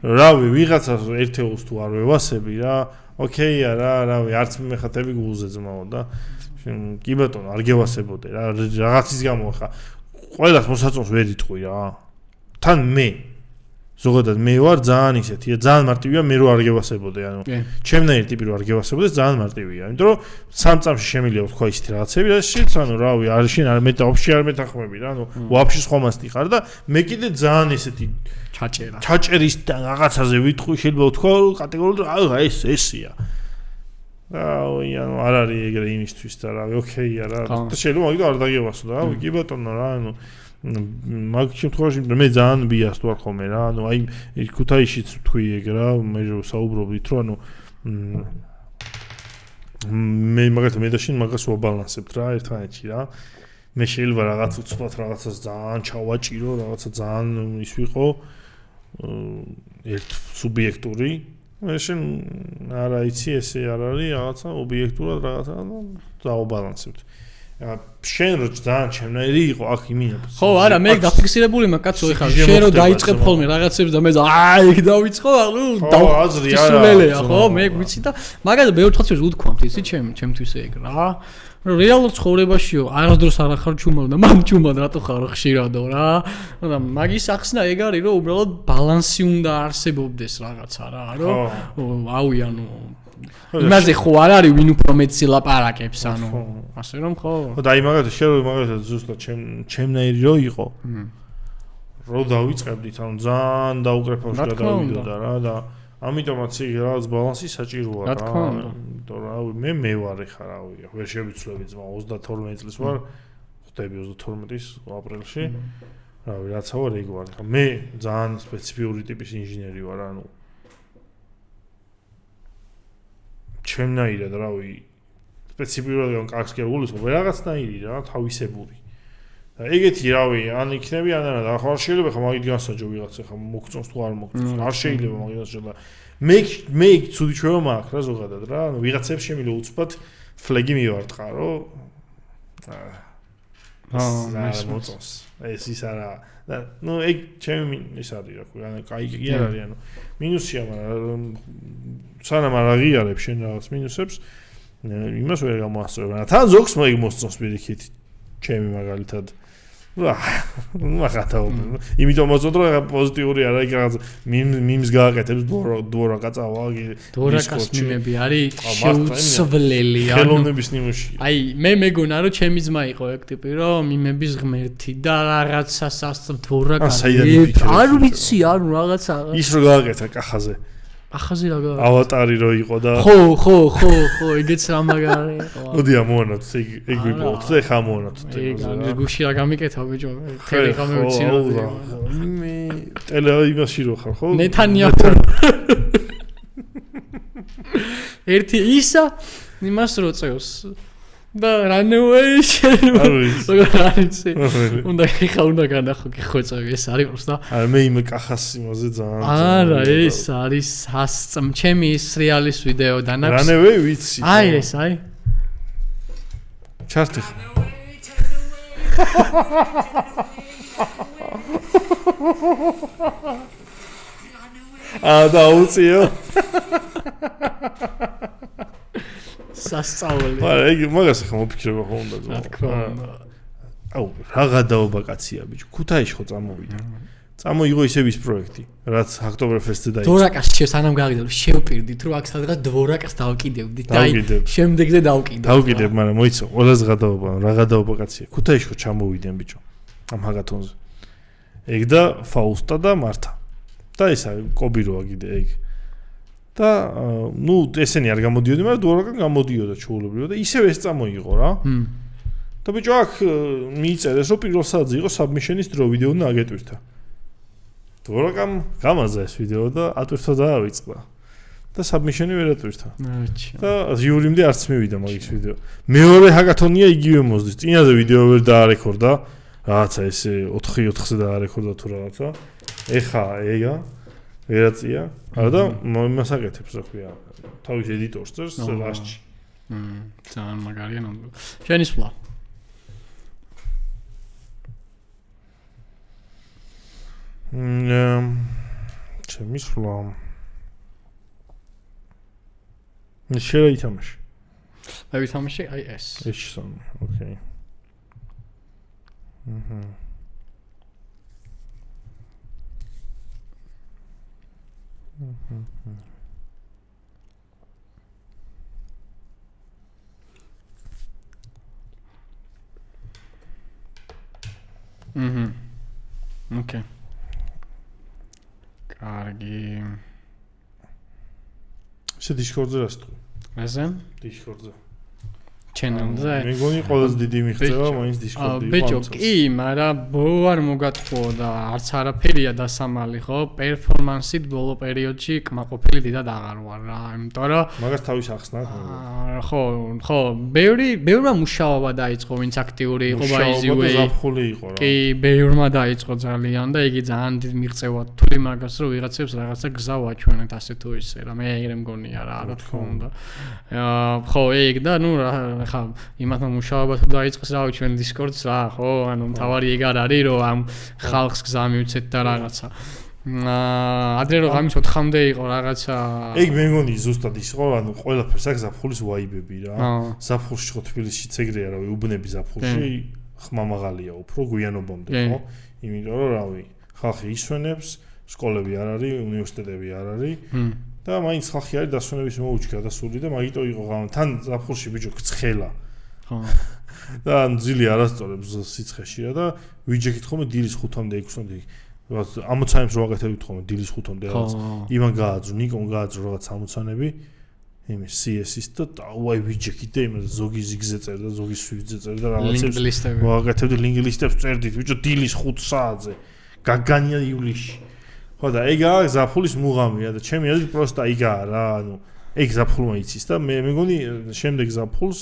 რავი ვიღაცას ერთეულს თუ არ ვევასები რა ოკეია რა რავი არც მეხატები გულზე ძმაო და კი ბატონო არ გევასებოდე რა რაღაცის გამო ხა ყველას მოსაწონს ვერ იტყვი რა თან მე ზოგადად მე ვარ ძალიან ისეთი ძალიან მარტივია მე რო არ გევასებოდე ანუ ჩემნაირი ტიპი რო არ გევასებოდე ძალიან მარტივია იმიტომ რომ სამ წამში შემიძლია თქვა ისეთი რაღაცები რა შიც ანუ რავი არ შენ არ მეტა ოფში არ მეტახმები რა ანუ ვაფშე სხვამასტი ხარ და მე კიდე ძალიან ესეთი ჩაჭერის და რაღაცაზე ვიტყვი შეიძლება ვთქვა რომ კატეგორიულად აა ესია ანუ არ არის ეგრე იმისთვის და რავი ოკეია რა და შეიძლება მაგით არ დაგევასო და რავი კი ბატონო რა ანუ მაგ შემთხვევაში მე ძალიან ბიას თუ არ ხოლმე რა ანუ აი ქუთაისშიც თქვი ეგ რა მე საუბრობდით რომ ანუ მე მაგათ მე და შენ მაგას ვაბალანსებთ რა ერთმანეთში რა მე შეიძლება რაღაც უცბად რაღაცას ძალიან ჩავაჭირო რაღაცა ძალიან ის ვიყო ერთ სუბიექტური შენ არა იცი ესე არ არის რაღაცა ობიექტურად რაღაცა და დავაბალანსებთ. შენ რო ძალიან ჩემნაირი იყო აქ იმინა. ხო, არა, მე დაფიქსირებული მაგ კაცო ეხლა შენ რო დაიწყებ ხოლმე რაღაცებს და მე ეგ დავიწყო, ანუ დავსულელეა, ხო, მე ვიცი და მაგალითად მე ვთქვათ რომ უთქვამთ იცი ჩემთვის ეგ რა. რეალურ ცხოვრებაშიო არასდროს არ ახარ ჩუმად და მამ ჩუმად რატო ხარ ხშირადო რა და მაგის ახსნა ეგ არის რომ უბრალოდ ბალანსი უნდა არსებობდეს რაღაცა რა რომ ავი ანუ იმაზე ხო არ არის ვინ უფრო მეტი ლაპარაკებს ანუ ასე რომ ხო და აი მაგალითად შენ მაგალითად ზუსტად ჩემნაირი რო იყო რო დავიწყებდით ანუ ძალიან დაუკრეფავში გადავიდოდა რა და ამიტომაც იგი რაღაც ბალანსი საჭიროა რა იმიტომ რომ მე ვარ ხა რავი ვერ შევიცვლები ძმა 32 წლის ვარ ხდები 32-ის აპრილში რავი რაცა ვარ ეგ ვარ ხა მე ძალიან სპეციფიური ტიპის ინჟინერი ვარ ანუ ჩემნაირად რავი სპეციფიკურად კარგს კი გულისხმობ რაღაცნაირი რა თავისებური და ეგეთი რავი ან იქნები ან არა და ახლა შეიძლება ხა მაგით განსაჯო ვიღაც ხა მოგწონს თუ არ მოგწონს არ შეიძლება მაგით განსაჯო და მე ცუდი ჩვევა მაქვს რა ზოგადად რა ანუ ვიღაცებს შემიძლია უცბად ფლეგი მივარტყარო ეს მოწონს ეს ის არა და ნუ ეგ ჩემი ის არის რა ქვია ანუ კაი კი არ არის ანუ მინუსია მაგრამ სანამ არ აღიარებ შენ რაღაც მინუსებს იმას ვერ გამოასწორებ რა თან ზოგს მაგ მოსწონს პირიქით ჩემი მაგალითად მაგათაობ იმიტომ მოწონთ რომ პოზიტიური არა იქ რაღაც მიმს გააკეთებს დვორა კაცავა დვორაკას მიმები არის შეუცვლელი ხელოვნების ნიმუში აი მე მეგონა რომ ჩემი ძმა იყო ეგ ტიპი რომ მიმების ღმერთი და რაღაცა დვორაკას არ ვიცი ანუ რაღაცა ის რო გააკეთა კახაზე ახაზე რა გააკეთა ავატარი რო იყო და ხო ეგეც რა მაგარი იყო მოდი ამოანოთ ეგ ვიპოვოთ და ეხა ამოანოთ ეგ არის გუში რა გამიკეთა ბიჭო თელი ხა მევიცინო მე ტელე იმაში რო ხარ ხო ნეთანიაჰუ ერთი ისა იმას რო წევს და რანეუეი არის უნდა ხა უნდა განახო კი ხოწევი ეს არის პროსტა არა მე იმ კახას იმაზე ძალიან არა ეს არის ჩემი სრიალის ვიდეო დანაქვს რანეუეი ვიცი აი ეს აი ჩართი დაუწიო სასწაული. არა, ეგ მაგას ახლა მოფიქრება ხო უნდა რა თქმა უნდა. აუ, რა გადაობა კაცია ბიჭო. ქუთაისში ხო წამოვიდა. წამოიღო ისევ ის პროექტი, რაც ოქტობრფესტზე დაიწყო. დვორაკას სანამ გავიგდებ, შევპირდით, რომ აქ სადღაც დვორაკას დავკიდებდით და აი შემდეგზე დავკიდებ. დავკიდებ, მაგრამ მოიცო, ყველაზე გადაობა, რა გადაობა კაცია. ქუთაისში ხო ჩამოვიდნენ ბიჭო. ამ ჰაკათონზე. ეგ და ფაუსტა და მართა. და ისა კობიროა კიდე ეგ. და ნუ ესენი არ გამოდიოდნენ, მაგრამ დვორაკან გამოდიოდა ჩაულებრივად და ისევ ეს წამოიღო რა. და ბიჭო აქ მიიწერეს, რომ პირველ საათზე იყო საბმიშენის დრო ვიდეო და აგეტვირთა. დვორაკამ გამაზა ეს ვიდეო და ატვირთვა დაავიწყდა. და საბმიშენი ვერ ატვირთა. და ჟიურიმდე არც მივიდა მაგის ვიდეო. მეორე ჰაკათონია იგივე მოსდის. წინაზე ვიდეო ვერ დაარეკორდა. რაღაცა ესე 4-4-ზე დაარეკორდა თუ რაღაცა. ეხა ეგა ვერაწია. არა და იმას აკეთებს, რა ქვია. თავის ედიტორს წერს ლაშჩი. ძალიან მაგარია ნამდვილად. შენი სვლა. ჩემი სვლა. შეიძლება ითამაში. მე ვითამაში აი ეს. ეს სამი, ოკეი. ოკეი. კარგი. შე დისკორდზე რას თქვი? მაზე? დისკორდზე. ჩენელზე? მე გონი ყველაზე დიდი მიღწევა მაინც დისკორდი იყო. ბიჭო, კი, მაგრამ ბოლო არ მოგატყუო და არც არაფერია დასამალი, ხო? პერფორმანსით ბოლო პერიოდში კმაყოფილი დიდად აღარ ვარ რა, იმიტომ რომ მაგას თავის ახსნა. ხო, ბევრმა მუშაობა დაიწყო, ვინც აქტიური იყო ბაიზიუე. ზაფხული იყო რა. კი, ბევრმა დაიწყო ძალიან და იგი ძალიან დიდ მიღწევა თვლი მაგას, რომ ვიღაცებს რაღაცა გზა ვაჩვენეთ ასე თუ ისე რა. მე ეგრე მგონია რა, რა თქმა უნდა. ხო, ეგ და ნუ ხა იმათმა მუშაობა თუ დაიწყეს რა ვიჩვენ დისკორდს რა ხო ანუ თავარი ეგ არ არის რომ ამ ხალხს გზა მივცეთ და რაღაცა ადრე რომ გამის 4-მდე იყო რაღაცა ეგ მე მგონი ზუსტად ის ხო ანუ ყველაფერს აქ ზაფხულის ვაიბები რა ზაფხულში ხო თბილისშიც ეგრეა რა ვიუბნები ზაფხულში ხმამაღალია უფრო გვიანობამდე ხო იმიტომ რომ რავი ხალხი ისვენებს სკოლები არ არის უნივერსიტეტები არ არის და მაინც ხალხი არის დასვენების მოუჩქა და სული და მაგიტო იყო ღამე თან ზაფხულში ბიჭო ცხელა ხო და ძილი არასწორებს სიცხეში რა და ვიჯექით ხოლმე დილის 5-მდე 6-მდე ამოცანებს რო აკეთებთ ხოლმე დილის 5-მდე რაღაც იმან გააძრო ნიკომ გააძრო რაღაც ამოცანები იმის CS-ის და ვაი ვიჯექით და იმას ზოგი ზიგზე წერდა ზოგი სვიძე წერდა რაღაცებს ვაკეთებდი ლინკ ლისტებს წერდით ბიჭო დილის 5 საათზე გაგანია ივლისში ხო და ეგაა ზაფხულის მუღამია და ჩემი აზრით პროსტა იგაა რა ანუ ეგ ზაფხულმა იცის და მე მეგონი შემდეგ ზაფხულს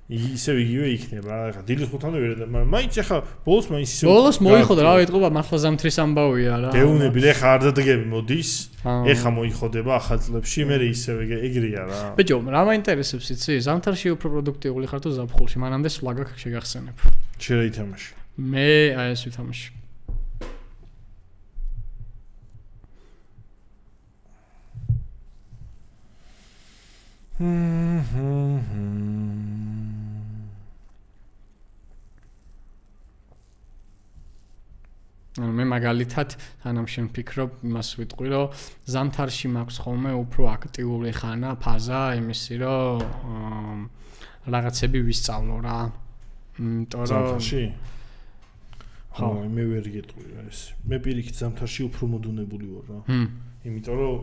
ისევ იგივე იქნება. ახლა დილის 5-მდე ვერ და მაგრამ მაინც ახლა ბოლოს მაინც ისევ ბოლოს მოიხოდა რა ეტყობა მართლა ზამთრის ამბავია რა. დეუნები ახლა არ დადგები მოდის. ეხა მოიხოდება ახალ წლებში, მე ისევ ეგრეა რა. ბიჭო, რა მაინტერესებს იცი? ზამთარში უფრო პროდუქტიული ხარ თუ ზაფხულში? მანამდე სვლაგაკ შეგახსენებ. შეიძლება ითამაში. მე აი ეს ვითამაში. მე მაგალითად თანამ შენ ფიქრობ იმას ვიტყვი რომ ზამთარში მაქვს ხოლმე უფრო აქტიური ხანა ფაზა იმისი რომ რაღაცები ვისწავლო რა. იმიტომ რომ ზამთარში ხო მე ვერ გეტყვი ეს. მე პირიქით ზამთარში უფრო მოდუნებული ვარ რა. იმიტომ რომ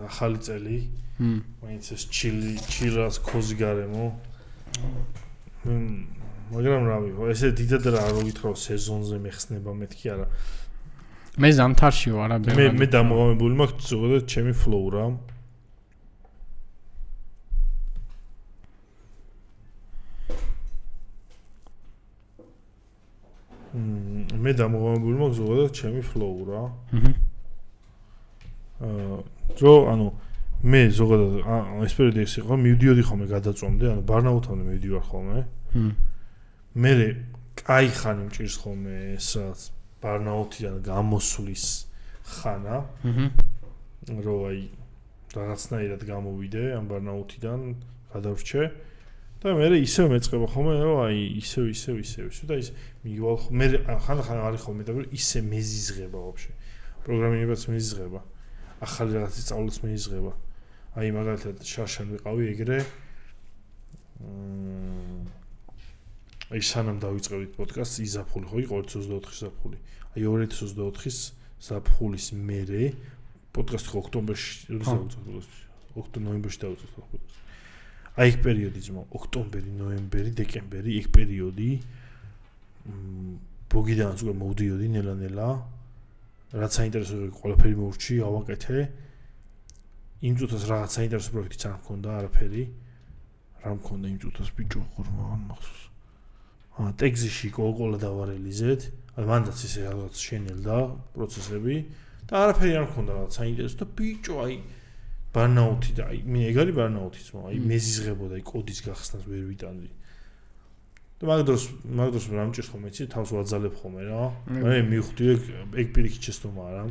ახალი წელი მაინც ეს ჩილას ქოზი გარემო მაგრამ რავი ესე დიდად რა არ ვიქრო სეზონზე მეხსნება მეთქი არა მე ზამთარში ვარ რა მე დამოღამებული მაქვს ზოგადად ჩემი ფლოუ რა მე დამოღამებული მაქვს ზოგადად ჩემი ფლოუ რა დრო ანუ მე ზოგადად ეს პერიოდი ეს იყო მივდიოდი ხოლმე გადაწვამდე ანუ ბარნაუთამდე მივდივარ ხოლმე მე კაი ხანი მჭირს ხოლმე ეს ბარნაუთიდან გამოსვლის ხანა რომ აი რაღაცნაირად გამოვიდე ამ ბარნაუთიდან გადავრჩე და მე ისევ მეწყება ხოლმე რომ აი ისევ და ის მივალ მე ხან არის ხოლმე და ისე მეზიზღება ვაფშე პროგრამირებაც მეზიზღება ახალი რაღაცის სწავლაც მეიზღება. აი მაგალითად შარშან ვიყავი ეგრე. აი სანამ დავიწყებდით პოდკასტს იზაფხული ხო იყო 2024 ზაფხული. აი 2024-ის ზაფხულის მერე პოდკასტი ხო ოქტომბერში ნოემბერში დავიწყეთ პოდკასტს. აი ეგ პერიოდი ძმა ოქტომბერი, ნოემბერი, დეკემბერი ეგ პერიოდი ბოგიდანაც უკვე მოვდიოდი ნელა-ნელა. რაც საინტერესო ყველაფერი მოვრჩი, ავაკეთე. იმ წუთას რაღაც საინტერესო პროექტიც არ მქონდა, არაფერი. რა მქონდა იმ წუთას ბიჭო, ხორმაგან მახსოვს. ტექსტში კოლკოლა დავარელიზეთ. მანდაც ისე რაღაც შენელდა პროცესები და არაფერი არ მქონდა რაღაც საინტერესო და ბიჭო, აი ბარნაუთი და აი მე ეგ არის ბარნაუთიც, აი მეზიზღებოდა, აი კოდის გახსნას ვერ ვიტანდი. და მაგდროს რა მჭირს ხოლმე იცი თავს ვაძალებ ხოლმე რა მე მივხვდი ეგ პირიქით შეცდომა არა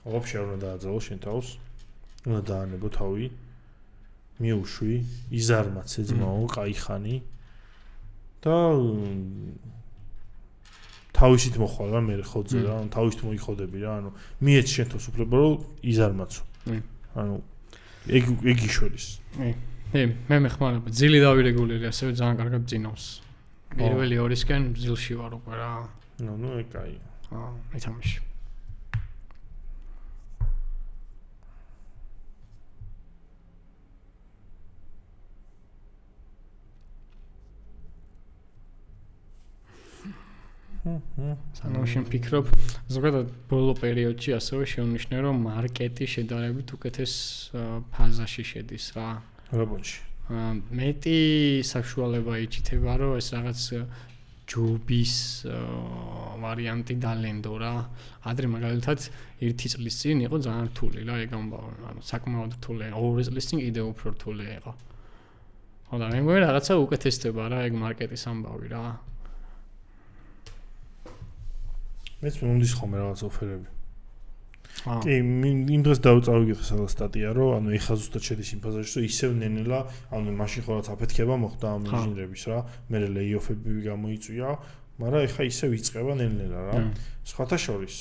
ვაფშე არ უნდა დააძალო შენ თავს უნდა დაანებო თავი მიუშვი იზარმაცე ძმაო კაი ხანი და თავისით მოხვალ რა მე ხოძე რა თავისით მოიხოდები რა ანუ მიეც შენ თავს უფლება რომ იზარმაცო ანუ ეგ იშოლის მე მეხმარება ძილი დავირეგულირე ასევე ძალიან კარგად წინავს პირველი ორისკენ ძილში ვარ უკვე რა. ნუ ეგ კაია. ითამაში. სანამ შენ ფიქრობ, ზოგადად ბოლო პერიოდში ასევე შეუნიშნე რომ მარკეტი შედარებით უკეთეს ფაზაში შედის რა. რაბონში. მეტი საშუალება იჩითება რომ ეს რაღაც ჯობის ვარიანტი დალენდო რა. ადრე მაგალითად 1 წლის წინ იყო ძალიან რთული რა ეგ ამბავი. ანუ საკმაოდ რთული. 2 წლის წინ კიდევ უფრო რთული იყო. ხო და მე მგონი რაღაცა უკეთესდება რა ეგ მარკეტის ამბავი რა. მეც მომდის ხოლმე რაღაც ოფერები. კი, იმ დროს დავწავიგეთ სადაც სტატია, რომ ანუ ეხა ზუსტად შედის იმ ფაზაში, რომ ისევ ნენელა, ანუ მაშინ ხო რაც აფეთქება მოხდა ამ ინჟინერების რა, მე ლეიოფები გამოიწვია, მაგრამ ეხა ისევ იწყება ნენელა რა. სხვათა შორის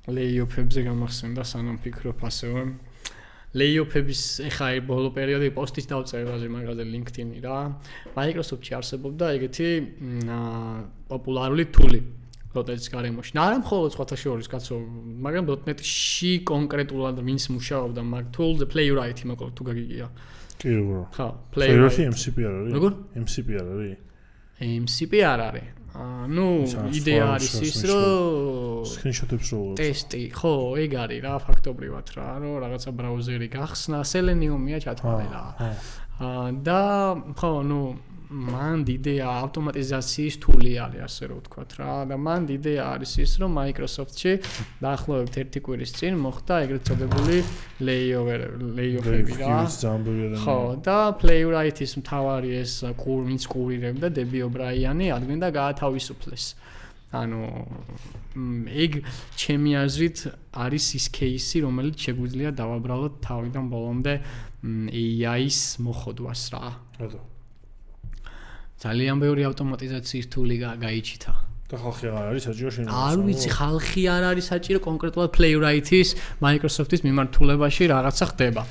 ლეიოფებზე გამახსენდა სანამ ფიქრობ ასევე ლეიოფების ეხა ბოლო პერიოდი პოსტის დავწერაზე მაგაზე LinkedIn-ი რა Microsoft-ში არსებობდა ეგეთი პოპულარული თული .NET-ის გარემოში. არა მხოლოდ სხვათა შორის კაცო, მაგრამ .NET-ში კონკრეტულად ვინც მუშაობდა მაგ tool-ზე Playwright-ი მოკლედ თუ გაგიგია. კი როგორ? ხო, Playwright-ი MCP არ არის? როგორ? MCP არ არის? MCP არ არის. ნუ იდეა არის ის, რომ screenshot-ებს რო ტესტი, ხო, ეგ არის რა, ფაქტობრივად რა, რომ რაღაცა ბრაუზერი გახსნა, Selenium-ია ჩათვალე რა. და ხო, ნუ მან იდეა ავტომატიზაციის თული არის, ასე რომ ვთქვათ რა. და მან იდეა არის ის, რომ Microsoft-ში დაახლოებით 1 კვირის წინ მოხდა ეგრეთ წოდებული layoff-ები რა. ხო, და Playwright-ის მთავარი ეს ვინც კურირებდა Debbie O'Brien-ი ადგენდა გაათავისუფლეს. ანუ ეგ ჩემი აზრით არის ის кейსი, რომელიც შეგვიძლია დავაბრალოთ თავიდან ბოლომდე AI-ის მოხდვას რა. ძალიან ბევრი ავტომატიზაციის თული გაიჩითა. და ხალხი არ არის საჭირო შენ? არ ვიცი, ხალხი არ არის საჭირო კონკრეტულად Playwright-ის Microsoft-ის მიმართულებაში რაღაცა ხდება.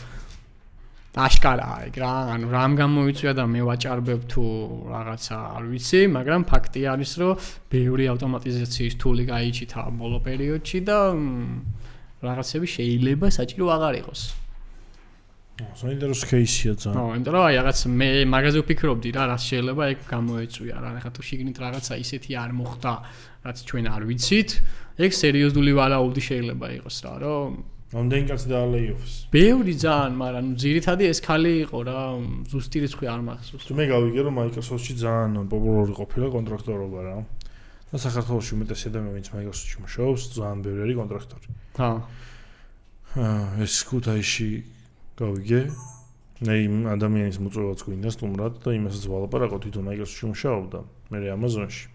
აშკარაა ეგ რა, ანუ რამ გამოიწვია და მე ვაჭარბებ თუ რაღაცა არ ვიცი, მაგრამ ფაქტი არის, რომ ბევრი ავტომატიზაციის თული გაიჩითა ბოლო პერიოდში და რაღაცები შეიძლება საჭირო აღარ იყოს. საინტერესო кейსია ძალიან. ხო, იმიტომ რომ აი რაღაც მე მაგაზე ვფიქრობდი რა, რაც შეიძლება ეგ გამოეწვია რა, ხა თუ შიგნით რაღაცა ისეთი არ მოხდა, რაც ჩვენ არ ვიცით, ეგ სერიოზული ვარაუდი შეიძლება იყოს რა, რომ ამდენი კაცი და layoffs. ბევრი ძალიან, მაგრამ ძირითადად ეს ხალი იყო რა, ზუსტი რიცხვი არ მახსოვს. მე გავიგე რომ Microsoft-ში ძალიან პოპულარული ყოფილა კონტრაქტორობა რა. და საქართველოში უმეტესი ადამიანი ვინც Microsoft-ში მუშაობს, ძალიან ბევრი არის კონტრაქტორი. ჰა. ეს ქუთაისში გავიგე. მე იმ ადამიანის მოწვევაც გვინდა სტუმრად და იმასაც ვალაპარაკო თვითონ Microsoft-ში მუშაობდა, მე Amazon-ში.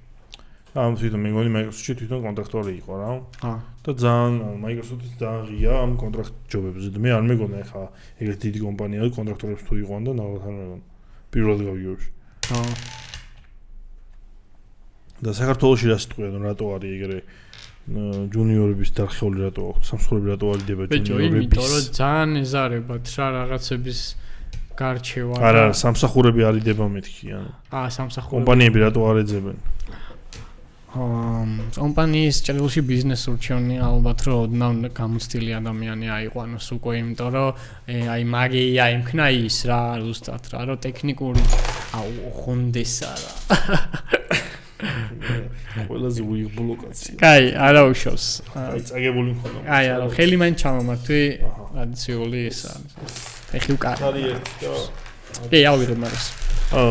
ამ თვითონ მე მგონი Microsoft-ში თვითონ კონტრაქტორი იყო რა. და ძალიან Microsoft-ის ძალიან ღია ამ კონტრაქტ ჯობებზე და მე არ მეგონა ხა ეგეთი დიდი კომპანია კონტრაქტორებს თუ იყვან და ნახოთ არ მეგონა. პირველად გავიგებში. და საქართველოში რა სიტყვია რომ რატო არის ეგრე ჯუნიორების დარხეული რატო აქვს სამსხურები რატო არიდება ჯუნიორების იმიტომ რომ ძალიან ეზარებათ რა რაღაცების გარჩევა არა სამსახურები არიდება მეთქი ანუ სამსახურები კომპანიები რატო არ ეძებენ კომპანიის ჭრილში ბიზნეს ურჩევნია ალბათ რომ ოდნავ გამოცდილი ადამიანი აიყვანოს უკვე იმიტომ რომ აი მაგია იმქნა ის რა ზუსტად რა რომ ტექნიკური ხონდესა რა ყველაზე უიღბლო ლოკაცია. კაი, არა უშავს. აი, წაგებული მქონდა. აი, არა, ხელი მან ჩამომართვი, ტრადიციული ეს არის. ეხი უკარი. არის ერთი და კი, ავიღებ მაგას.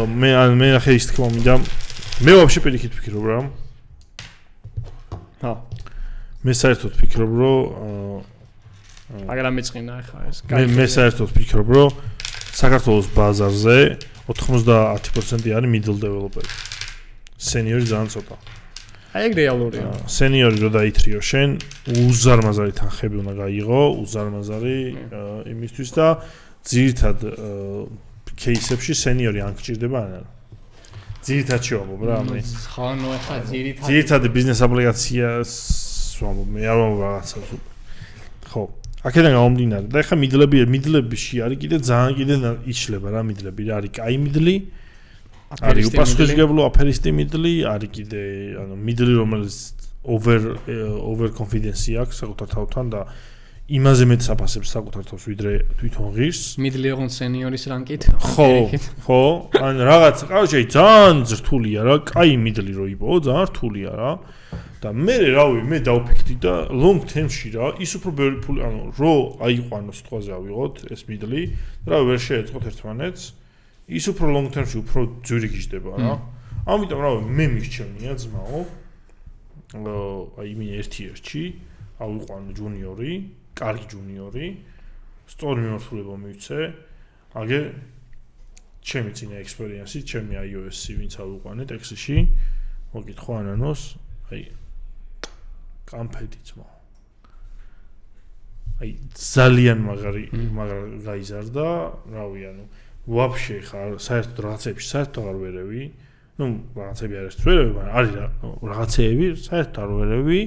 მე ახლა ის თქმა მინდა. მე ვაფშე პირიქით ვფიქრობ რა. ჰა. მე საერთოდ ვფიქრობ, რომ მაგრამ მეწყინა ახლა ეს. მე საერთოდ ვფიქრობ, რომ საქართველოს ბაზარზე 90% არის middle developer-ი. სენიორი ძალიან ცოტა. აი ეგ რეალურია. სენიორი რო დაითრიო შენ, უზარმაზარი თანხები უნდა გაიღო, უზარმაზარი იმისთვის და ძირითად кейსებში სენიორი ან გჭირდება ან არა. ძირითად შევამბობ რა მე. ხო, ნუ ახლა ძირითად ბიზნეს აპლიკაციას ვამბობ, მე არ ვამბობ რაღაცას. ხო. აქედან გამომდინარე და ახლა მიდლებში არის კიდე ძალიან კიდე იშლება რა მიდლები, არის კაი მიდლი არის უპასუხისმგებლო აფერისტი მიდლი, არის კიდე ანუ მიდლი რომელიც over confidence აქვს საკუთარ თავთან და იმაზე მეტ საფასებს საკუთარ თავს ვიდრე თვითონ ღირს. მიდლი ოღონდ სენიორის რანკით. ხო, ან რაღაც ყავშე ძალიან რთულია რა, კაი მიდლი რო იპო, ძალიან რთულია რა. და მე რავი, მე დავფიქრდი და long term-ში რა, ის უფრო ბევრი ფული, ანუ რო აიყვანო სიტყვაზე ავიღოთ ეს მიდლი, რა ვერ შეეწყოთ ერთმანეთს. ის უფრო long term-ში უფრო ძვირი გიждდება რა. ამიტომ რა მე მირჩევნია ძმაო. აი მე ერთ-ერთი ავიყვანო ჯუნიორი, კარგი ჯუნიორი, სწორი მიმართულება მივცე. აგე ჩემი წინა ექსპერიენსი, ჩემი iOS-ი ვინც ავიყვანე ტექსტში, მოგითხო ანანოს, აი კამფეტი ძმაო. აი ძალიან მაგარი გაიზარდა, რავი ანუ ვაფშე ხარ საერთოდ რაღაცებში საერთოდ არ ვერევი. ნუ რაღაცები არის ვერევი, მაგრამ არის რაღაცეები საერთოდ არ ვერევი.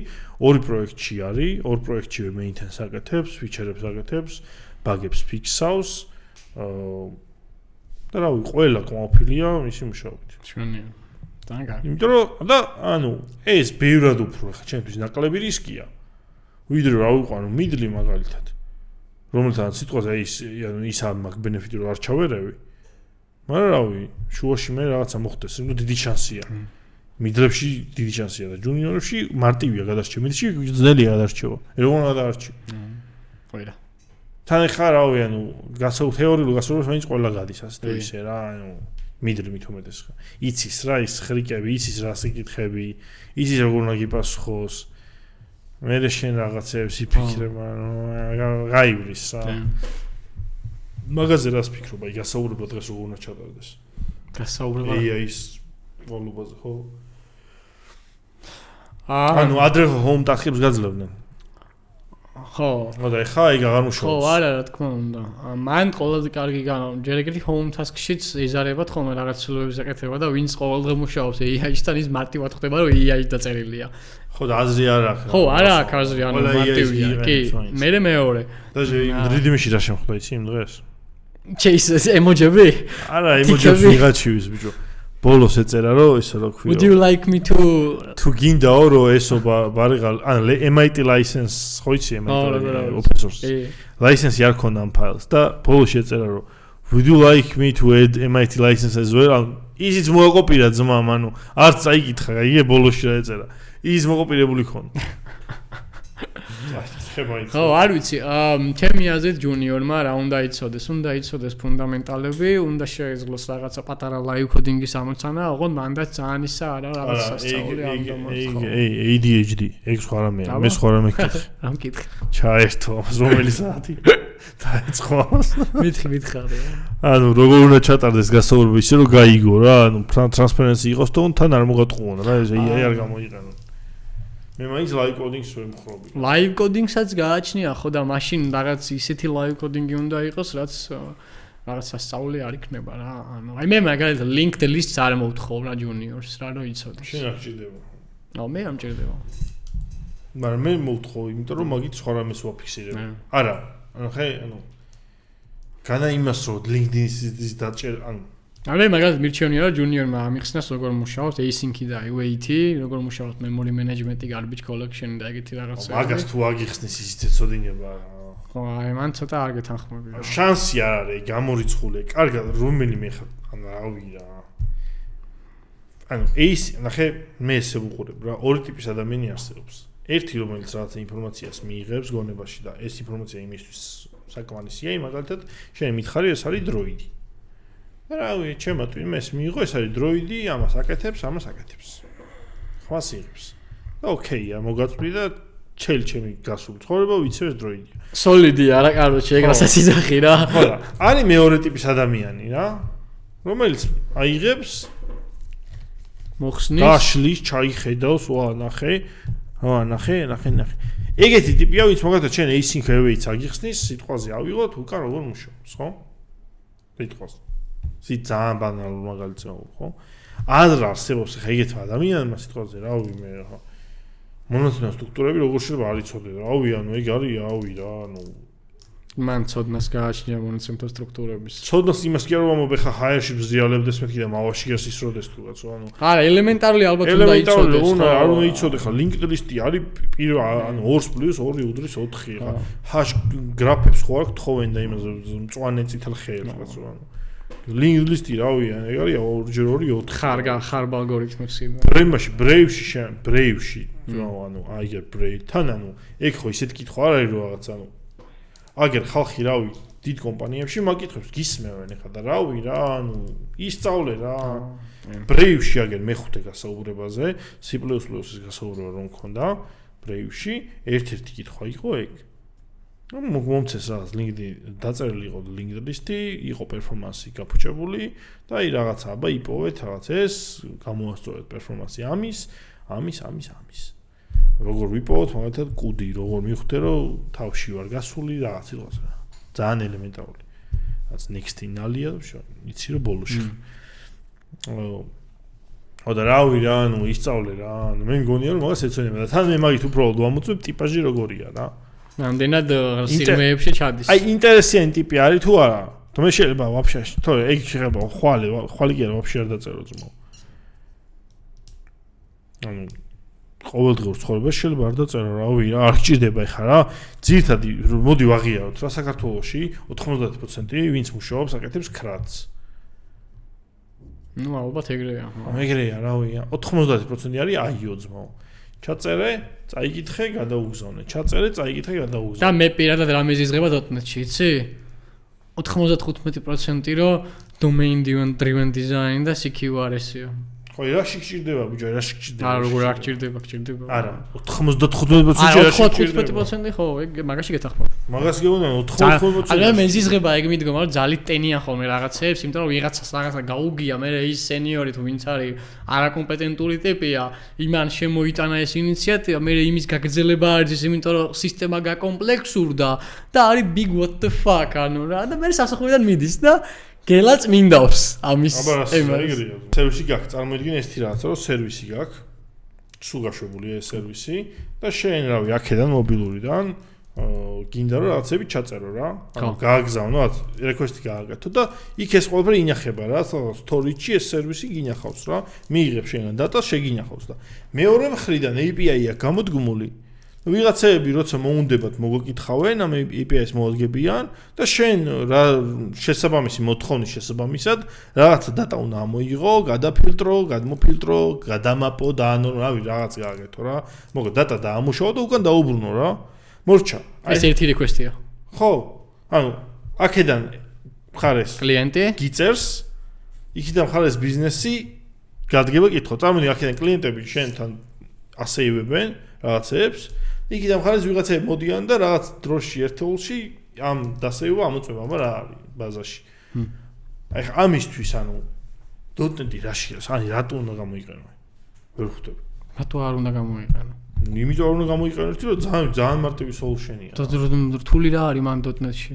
ორი პროექტში არის, ორ პროექტშივე maintenance აკეთებს, feature-ებს აკეთებს, ბაგებს ფიქსავს. და რავი, ყველა ყოფილია მისი მუშაობით. ჩვენი თან კარგი. იმიტომ რომ და ანუ ეს ბევრად უფრო ხა ჩემთვის ნაკლები რისკია. ვიდრე რა ვიყვანო მიდლი მაგალითად. რომელთაც სიტყვაზე ის ამ ბენეფიტი რო არ ჩავერევი. მაგრამ რავი, შუაში მე რაღაცა მოხდეს, ნუ დიდი შანსია. მიდლებში დიდი შანსია და ჯუნიორებში მარტივია გადარჩევა. მიდლში ძნელია გადარჩევა. როგორ გადარჩი? ყველა. თან ხა რავი, ანუ თეორიულ გასაუბრებს მაინც ყველა გადის ასე და ისე რა, ანუ მიდლი მით უმეტეს ხა. იცის რა ის ხრიკები, იცის რა სიკითხები, იცის როგორ უნდა გიპასუხოს. მე შენ რაღაცებს იფიქრებ, ანუ გაივლის რა. მაგაზე რას ფიქრობ, აი გასაუბრება დღეს როგორ უნდა ჩატარდეს? გასაუბრება AI-ის ვალობაზე, ხო? ანუ ადრე home task-ებს გაძლევდნენ. ხო. მაგრამ ხა აი აღარ მუშაობს. ხო, არა, რა თქმა უნდა. მან ყველაზე კარგი ჯერ ეგრეთი home task-შიც ეზარებათ ხოლმე რაღაც ცვლილებების აკეთება და ვინც ყოველდღე მუშაობს AI-ისთან ის მარტივად ხდება, რომ AI-ით დაწერილია. ხო, და აზრი არ აქვს. ხო, არა აქვს აზრი, ანუ მარტივია. კი, მე მეორე. და რიდიმში რა შემხვდა იცი იმ დღეს? Chases emoji-ები? არა, emoji-ები ვიღაჩივის ბიჭო. ბოლოს ეწერა რომ ისე რა ქვია. Would you like me to გინდაო რომ ესო ბარიღალ ან MIT license ხო იცი MIT open source. License-ი არ ქონდა ამ ფაილს და ბოლოს ეწერა რომ would you like me to add MIT license as well? ისიც მოაკოპირა ძმამ, ანუ არც წაიკითხა, იგე ბოლოსში რა ეწერა. ის მოყოპირებული ქონდა. ხო, არ ვიცი. ჩემი აზრით ჯუნიორმა რა უნდა იცოდეს? უნდა იცოდეს ფუნდამენტალები, უნდა შეეძლოს რაღაცა პატარა live coding-ის ამოცანა, ოღონდ მანდაც ძალიან ისა არა რაღაც სასწაული ამ დამოწყო. ADHD, ეგ სხვა რამეა, მე სხვა რამე ვკითხე. რა მკითხე? ჩაერთო, რომელი საათი? დაიწყოს. მითხარი. ანუ როგორ უნდა ჩატარდეს გასაუბრება ისე რომ გაიგო რა, ანუ transparency იყოს და თან არ მოგატყუონ რა, ეს AI არ გამოიყენო. მე მაინც live coding-ს ვერ მხრობი. Live coding-საც გააჩნია ხო და მაშინ რაღაც ისეთი live coding-ი უნდა იყოს, რაც რაღაც სასწაული არ იქნება რა. ანუ აი მე მაგალითად linked list-ს არ მოვთხოვ რა juniors რა რომ იცოდეს. შენ არ გჭირდება. მე არ მჭირდება. მაგრამ მე მოვთხოვ, იმიტომ რომ მაგით სხვა რამეს ვაფიქსირებ. არა, ანუ ხე, ანუ განა იმას რომ LinkedIn-ის დაჭერ, ანუ მე მაგალითად მირჩევნია რომ junior-მა ამიხსნას როგორ მუშაობს async-ი და await-ი, როგორ მუშაობს memory management-ი, garbage collection-ი და ეგეთი რაღაცები. მაგას თუ აგიხსნის ისიც ეცოდინება. ხო, აი მან ცოტა არ გეთანხმები. შანსი არ არის გამორიცხული. კარგად, რომელიმე ხა, ანუ რავი რა. ანუ ეს, ნახე, მე ესე ვუყურებ რა, ორი ტიპის ადამიანი არსებობს. ერთი რომელიც რაღაც ინფორმაციას მიიღებს გონებაში და ეს ინფორმაცია იმისთვის საკმარისია, მაგალითად, შენ მითხარი ეს არის დროიდი. რავი, ჩემო თვინმე ეს მიიღო, ეს არის დროიდი, ამას აკეთებს. ხვას იღებს. და ოკეია, მოგაწვდი და ჩემი გასული ცხოვრება ვიცი ეს დროიდია. Solid-ია რა, კაროჩე, ეგ რასაც იძახი რა. ხო და არის მეორე ტიპის ადამიანი რა, რომელიც აიღებს მოხსნის დაშლის, ჩაიხედავს, ნახე. ეგეთი ტიპია, ვინც მაგალითად შენ async await-ს აგიხსნის, სიტყვაზე ავიღოთ, უკან როგორ მუშაობს, ხო? სიტყვაზე. ძალიან ბანალურ მაგალითს ვამბობ, ხო? არ არსებობს ხა ეგეთი ადამიანმა სიტყვაზე, რავი მე რა. მონაცემ სტრუქტურები როგორ შეიძლება არ იცოდე, რავი, ანუ ეგ არის, რავი რა, ანუ მან ცოდნას გააჩნია მონაცემთა სტრუქტურების. ცოდნას იმას კი არ ვამბობ, ხა ჰაერში ბზიალებდეს მეთქი და მავაში გას ისროდეს თუღაც, ანუ არა, ელემენტარული ალბათ უნდა იცოდეს. არ უნდა იცოდე ხა linked list-ი არის ანუ 2+2 უდრის 4 ხა. hash graph-ებს ხო აქვს თხოვენ და იმაზე მწვანე წითელ ხეებს რაც ანუ linked list-ი რავი, ეგ არის 2x2 4. ხარბ ალგორითმებს იმა. Brave-ში, ანუ აიგერ Brave-თან, ანუ ეგ ხო ისეთ კითხვა არ არის რომ რაღაც ანუ აგერ ხალხი რავი დიდ კომპანიებში მაგითხებს გისმევენ ხა და რავი რა ანუ ისწავლე რა Brave-ში აგერ მეხუთე გასაუბრებაზე C++-ის გასაუბრება რომ მქონდა Brave-ში ერთ-ერთი კითხვა იყო ეგ ну მომცეს რა LinkedIn დაწერილი იყო linked list-ი იყო პერფორმანსი გაფუჭებული და აი რაღაცა აბა იპოვეთ რაღაც ეს გამოასწორეთ პერფორმანსი ამის როგორ ვიპოვოთ მაგალითად კუდი როგორ მივხვდე რომ თავში ვარ გასული რაღაც იყოს რა ძალიან ელემენტარული რაც next-ინალია იცი რომ ბოლოში და რავი რა ანუ ისწავლე რა ანუ მე მგონია რომ მაგას ეცოდება და თან მე მაგით უბრალოდ ვამოწმებ ტიპაჟი როგორია რა რამდენად სიღრმეებში ჩადის აი ინტერესიანი ტიპი არის თუ არა თუ მე შეიძლება ვაფშე თორე ეგ შეიძლება ხვალე კი არა ვაფშე არ დაწერო ძმო ანუ ყოველდღიურ ცხოვრებას შეიძლება არ დაწერო რავი რა არ გჭირდება ეხლა რა ძირითადი მოდი ვაღიაროთ რა საქართველოში 90% ვინც მუშაობს აკეთებს ქრადს ნუ ალბათ ეგრეა ეგრეა რავია 90% არის აიო ძმაო ჩაწერე წაიკითხე გადაუგზავნე ჩაწერე წაიკითხე გადაუგზავნე და მე პირადად რამე იზღება .net-ში იცი 95% რომ domain driven design და CQRS-ია ხო რაში გჭირდება ბიჭო რაში გჭირდება არა როგორ არ გჭირდება არა 95% რაში გჭირდება 95% ხო ეგ მაგაში გეთახმობ მაგას გეუბნა 95% არა მე ზიზღება ეგ მიდგომა რომ ძალით ტენიან ხოლმე რაღაცებს იმიტომ რომ რაღაცა გაუგია მე ის სენიორი თუ ვინც არის არაკომპეტენტური ტიპია იმან შემოიტანა ეს ინიციატივა მე იმის გაგრძელება არის იმიტომ რომ სისტემა გაკომპლექსურდა და არის big what the fuck ანუ რა და მე სასახლიდან მიდის და გელაც მინდავს ამის სერვისი გაქვს წარმოიდგინე ეს თირაცა რომ სერვისი გაქვს სულ გაშვებულია ეს სერვისი და შენ რავი აქედან მობილურიდან გინდა რომ რაღაცები ჩაწერო რა ანუ გააგზავნო რეკვესტი გააკეთო და იქ ეს ყველაფერი ინახება რა სტორიჯში ეს სერვისი გინახავს რა მიიღებს შენგან დატას შეგინახავს და მეორე მხრიდან API-ა გამოდგმული ვიღაცები როცა მოუნდებათ მოგეკითხავენ ამ API-ს მოადგებიან და შენ რა შესაბამისი მოთხოვნის შესაბამისად რაღაც დატა უნდა ამოიღო, გადაფილტრო, გადმოფილტრო, გადამაპო და ანუ რავი რაღაც გააკეთო რა. მოგა დატა დაამუშავო და უკან დაუბრუნო რა. მორჩა. ეს ერთი რეკვესტია. ხო. ანუ აქედან მხარეს კლიენტი გიწერს, იქიდან მხარეს ბიზნესი გადგება კითხვა. წარმოიდგინე აქედან კლიენტები შენთან ასეივებენ რაღაცებს იქიდან მხარეს ვიღაცები მოდიან და რაღაც დროში ერთეულში ამ დასეივა ამოწმება, მაგრამ რა არის ბაზაში. აი ხა ამისთვის ანუ .net-ი რაში არის? ანუ რატო უნდა გამოიყენო? ვერ ხვდები. რატო არ უნდა გამოიყენო? იმიტომ არ უნდა გამოიყენო, რომ ძალიან მარტივი solution-ია. რთული რა არის მან .net-ში?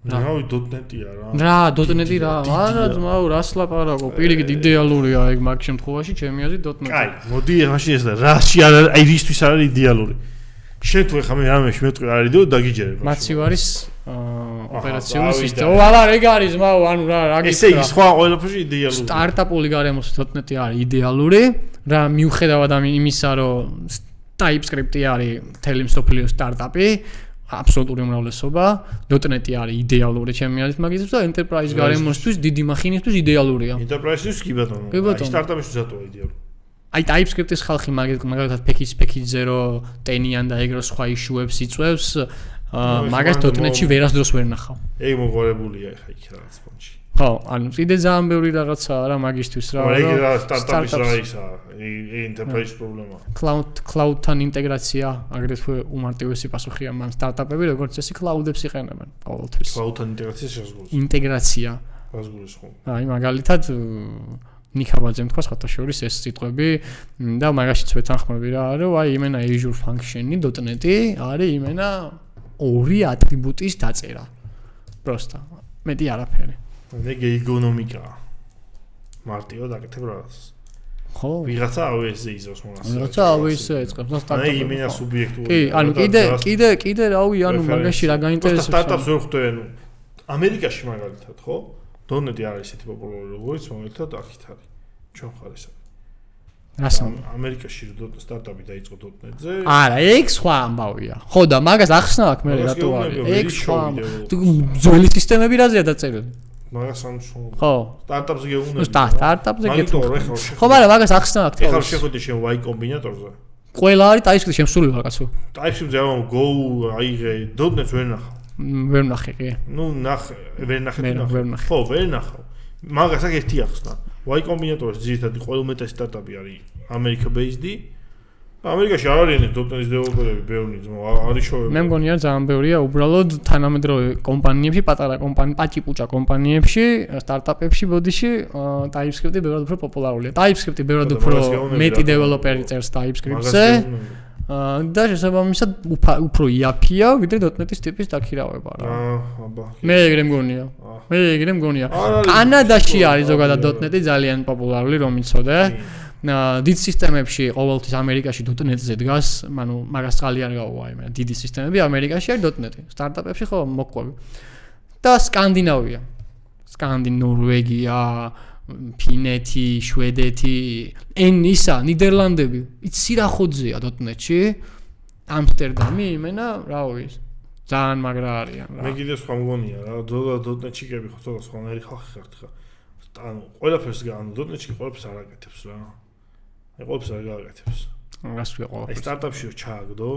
რავი .net-ია რა. რა .net-ი რა? არა ძმაო, რას ლაპარაკო? პირიქით იდეალურია ეგ მაგ შემთხვევაში ჩემი აზრით .net. კაი, მოდი ახლა ეს და რაში არ არის, აი რისთვის არ არის იდეალური. შენ თუ ეხლა მე რამეში მეტყვი არ იდეო დაგიჯერებ. მაცივარის ოპერაციული სისტემა. ვალა ეგ არის ძმაო, ანუ რა გიქრა. ესე იგი სხვა ყველაფერში იდეალურია. სტარტაპული გარემოს .net-ი არის იდეალური, რა მიუხედავად იმისა, რომ TypeScript-ი არის თელი მსოფლიოს სტარტაპი. აბსოლუტური უმრავლესობა .net-ი არის იდეალური ჩემი აზრით მაგისთვის და enterprise გარემოსთვის დიდი მახინისთვის იდეალურია. enterprise-ისთვის კი ბატონო. სტარტაპისთვის ზატოა იდეალური. აი TypeScript-ის ხალხი მაგალითად package 0 10-იან და ეგრე სხვა issue-ებს იწვევს მაგას .net-ში ვერასდროს ვერ ნახავ. ეგ მოგვარებულია ხა იქ რაღაც პონჩი. ხო, ანუ კიდე ძალიან ბევრი რაღაცაა რა მაგისთვის რა. ეგ რა სტარტაპის რა ისა, enterprise პრობლემაა. Cloud-თან ინტეგრაცია, აგრეთვე უმარტივესი პასუხია მან სტარტაპები, როგორც წესი cloud-ებს იყენებენ ყოველთვის. Cloud-თან ინტეგრაცია შესაძლოა. ინტეგრაცია. გასგულის ხო. აი მაგალითად ნიკაბაძემ თქვა სხვათაშორის ეს სიტყვები და მაგაშიც ვეთანხმები რა, რომ აი იმენა Azure function-ი .net-ი არის იმენა ორი ატრიბუტის დაწერა. პროსტა. მეტი არაფერი. ეგ ეკონომიკაა. მარტივად აკეთებ რაღაცას. ხო. ვიღაცა AWS-ზე იზრავს მაგას. ვიღაცა AWS-ზე ეწყებს და სტარტაპი. აი იმენა სუბიექტური. კი, ანუ კიდე რავი, ანუ მაგაში რა გაინტერესებს. სტარტაპს ვერ ხვდები, ანუ ამერიკაში მაგალითად, ხო? .net-ი არის ისეთი პოპულარული როგორც მაგალითად აქეთ არის. ჩვენ ხარეს არის. რასამ ამერიკაში სტარტაპი დაიწყო .net-ზე. არა, ეგ სხვა ამბავია. ხო და მაგას ახსნა აქ მე რატო არის? ეგ სხვა. ძველი სისტემები რაზეა დაწერილი? მაგას ამშო. ხო. სტარტაპზე გეუბნები. სტარტაპზე გეუბნები. ხო, მაგრამ მაგას ახსნა აქ თავს. ეხლა შეხვედი შენ Y კომბინატორზე. ყველა არის TypeScript შემსული რაღაცო. TypeScript-ზე ამო Go აიღე .net-ს ვერ ნახავ. ვერ ნახე კი. ნუ ვერ ნახე. ხო, ვერ ნახავ. მაგას აქ ერთი ახსნა. Y კომბინატორის ძირითადი ყველმეტი სტარტაპი არის America based-ი. ამერიკაში არ არიან .net-ის დეველოპერები, ბევრი არის შოები. მე მგონია ძალიან ბევრია უბრალოდ თანამედროვე კომპანიებში, პატარა პაჭი-პუჭა კომპანიებში, სტარტაპებში, ბოდიში TypeScript-ი ბევრად უფრო პოპულარულია. TypeScript-ი ბევრად უფრო მეტი დეველოპერი წერს TypeScript-ზე. და შესაბამისად უფრო იაფია, ვიდრე .net-ის ტიპის დაქირავება რა. მე ეგრე მგონია. კანადაში არის ზოგადად .net-ი ძალიან პოპულარული, რომ იცოდე. დიდ სისტემებში ყოველთვის ამერიკაში .net-ზე დგას, ანუ მაგას ძალიან გაუვა იმენა. დიდი სისტემები ამერიკაში არის .net-ი. სტარტაპებში ხო მოყვები. და სკანდინავია. ნორვეგია, ფინეთი, შვედეთი, ისა, ნიდერლანდები, იცი რა ხოძეა .net-ში, ამსტერდამი, იმენა, რა ვიცი, ძალიან მაგრა არიან რა. მე კიდე სხვა მგონია რა, .net-ში კი ხო ცოტა სხვანაირი ხალხი ხართ ხა. ანუ ყველაფერს .net-ში ყველაფერს არ აკეთებს რა. ყველაფერს არ გააკეთებს. რას ვიყო ყველაფერს. აი სტარტაპში ჩააგდო.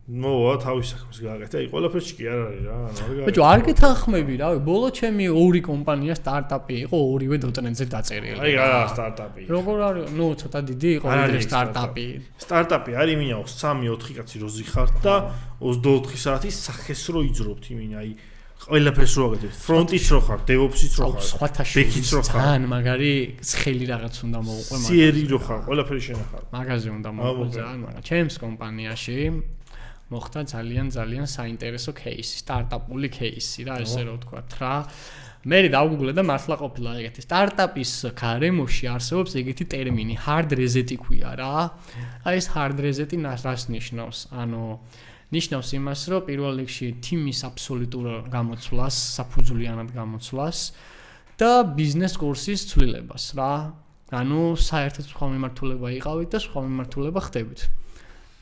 მოვა თავის საქმეს გააკეთე. აი ყველაფერში კი არ არის რა. ბიჭო, არ გეთანხმები რა, ბოლო ჩემი ორი კომპანია სტარტაპი იყო, ორივე .net-ზე დაწერილი. აი რა სტარტაპი. როგორ არის? ნუ ცოტა დიდი იყო ვიდრე სტარტაპი. სტარტაპი არის იმინაო 3-4 კაცი რო ზიხართ და 24 საათის სახეს რო იძრობთ იმინა აი ყველაფერს რო აკეთებთ. ფრონტიც რო ხარ, DevOps-იც რო ხარ, ბექიც რო ხარ. ძალიან მაგარი ცხელი რაღაც უნდა მოუყვე მაგას. CRE რო ხარ, ყველაფერი შენახარ. მაგაზე უნდა მოუყვე ძალიან, მაგრამ ჩემს კომპანიაში მოხდა ძალიან საინტერესო кейსი, სტარტაპული кейსი რა, ესე რომ ვთქვათ რა. მე დავგუგლე და მართლა ყოფილა ეგეთი სტარტაპის გარემოში არსებობს ეგეთი ტერმინი hard reset-ი ქვია რა. აი ეს hard reset-ი რას ნიშნავს? ანუ ნიშნავს იმას, რომ პირველ რიგში თიმის აბსოლუტურ გამოცვლას, საფუძვლიანად გამოცვლას და ბიზნეს კურსის ცვლილებას რა. ანუ საერთოდ სხვა მიმართულება იყავით და სხვა მიმართულება ხდებით.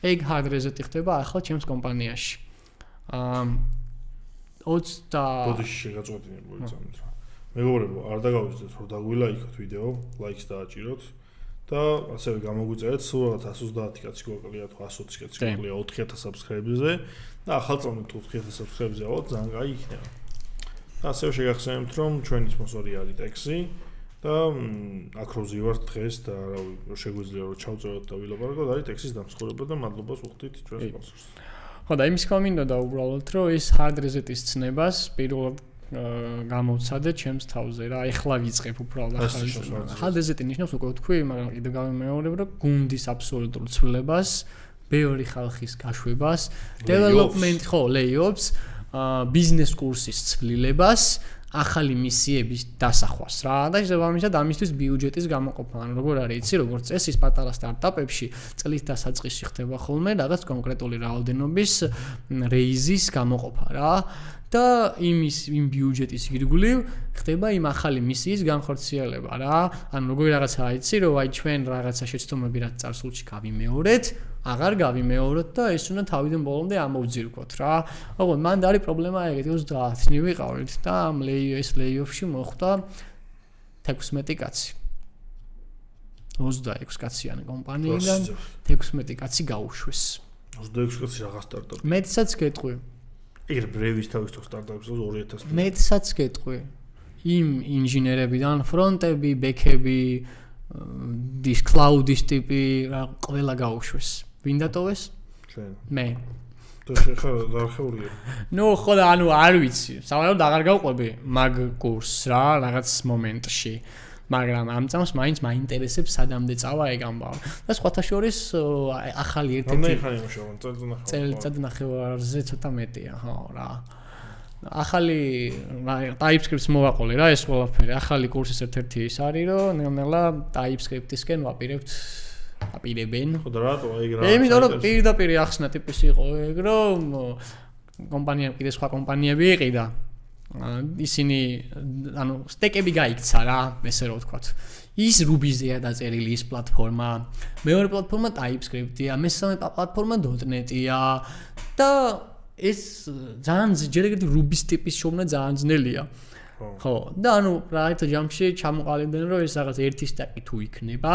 ეგ hard reset-ი ხდება ახლა ჩემს კომპანიაში. 20 ბოდიში შეგაწყვეტინე მოიწამეთ რა. მეგობრებო, არ დაგავიწყდეთ რომ დაგვილაიქოთ ვიდეო, ლაიქს დააჭიროთ და ასევე გამოგვიწერეთ სულ რაღაც 130 კაცი გვაკლია, 120 კაცი გვაკლია 4000 subscribe-ზე და ახალწლამდე 4000 subscribe-ზე ავთ, ძალიან კაი იქნება. და ასევე შეგახსენებთ რომ ჩვენი სპონსორი არის Texi და აქ რო ვზივართ დღეს და რავი, შეგვიძლია რომ ჩავწეროთ და ვილაპარაკოთ, არის Texis დამსახურება და მადლობას ვუხდით ჩვენს სპონსორს. ხო და იმის გამინდოდა უბრალოდ რომ ეს hard reset-ის ცნებას პირველად გამოვცადე ჩემს თავზე რა. ეხლა ვიწყებ უბრალოდ ახალი. hard reset-ი ნიშნავს უკვე თქვი, მაგრამ კიდევ გავიმეორებ რომ გუნდის აბსოლუტურ ცვლილებას, ბევრი ხალხის გაშვებას, development ხო, layoffs, ბიზნეს კურსის ცვლილებას, ახალი მისიების დასახვას რა და შესაბამისად ამისთვის ბიუჯეტის გამოყოფა. ანუ როგორ არის, იცი, როგორც წესი პატარა სტარტაპებში წლის დასაწყისში ხდება ხოლმე რაღაც კონკრეტული რაოდენობის რეიზის გამოყოფა რა და იმ ბიუჯეტის ირგვლივ ხდება იმ ახალი მისიის განხორციელება რა. ანუ როგორი რაღაცაა, იცი, რომ აი ჩვენ რაღაცა შეცდომები რაც წარსულში გავიმეორეთ, აღარ გავიმეოროთ და ეს უნდა თავიდან ბოლომდე ამოვძირკოთ რა. ოღონდ მანდ არის პრობლემა ეგეთი 30-ნი ვიყავით და ეს layoff-ში მოხდა 16 კაცი. 26 კაციანი კომპანიიდან 16 კაცი გაუშვეს. 26 კაცი რაღაც სტარტაპი. მეცაც გეტყვი. ეგრე ბრევის თავის სტარტაპის 2000. მეცაც გეტყვი. იმ ინჟინერებიდან ფრონტები, ბექები, დის cloud-ის ტიპი რა ყველა გაუშვეს. ვინ დატოვეს? ჩვენ. მე. და შეხარ არქეულია. ნუ ხო და ანუ არ ვიცი. საერთოდ აღარ გავყვები მაგ კურსს რა რაღაც მომენტში. მაგრამ ამ წამს მაინც მაინტერესებს სადამდე წავა ეგ ამბავი. და სხვათა შორის ახალი ერთ-ერთი რამდენი ხანი მუშაობ? წელიწადნახევარზე ცოტა მეტია, ხო რა. ახალი TypeScript-ს მოვაყოლე რა ეს ყველაფერი. ახალი კურსის ერთ-ერთი ის არის, რომ ნელ-ნელა TypeScript-ისკენ აპირებენ. ხო და რატო ეგ რა? იმიტომ რომ პირდაპირ ახსნა ტიპის იყო ეგ, რომ კომპანიამ კიდე სხვა კომპანიები იყიდა. ისინი ანუ სტეკები გაიქცა რა, ესე რომ ვთქვათ. ის Ruby-ზეა დაწერილი ის პლატფორმა. მეორე პლატფორმა TypeScript-ია, მესამე პლატფორმა .NET-ია და ეს ძალიან ჯერ ეგრეთ Ruby-ის ტიპის შოვნა ძალიან ძნელია. ხო. და ანუ რაით ჯამში ჩამოყალიბდნენ რომ ეს რაღაც ერთი სტაკი თუ იქნება,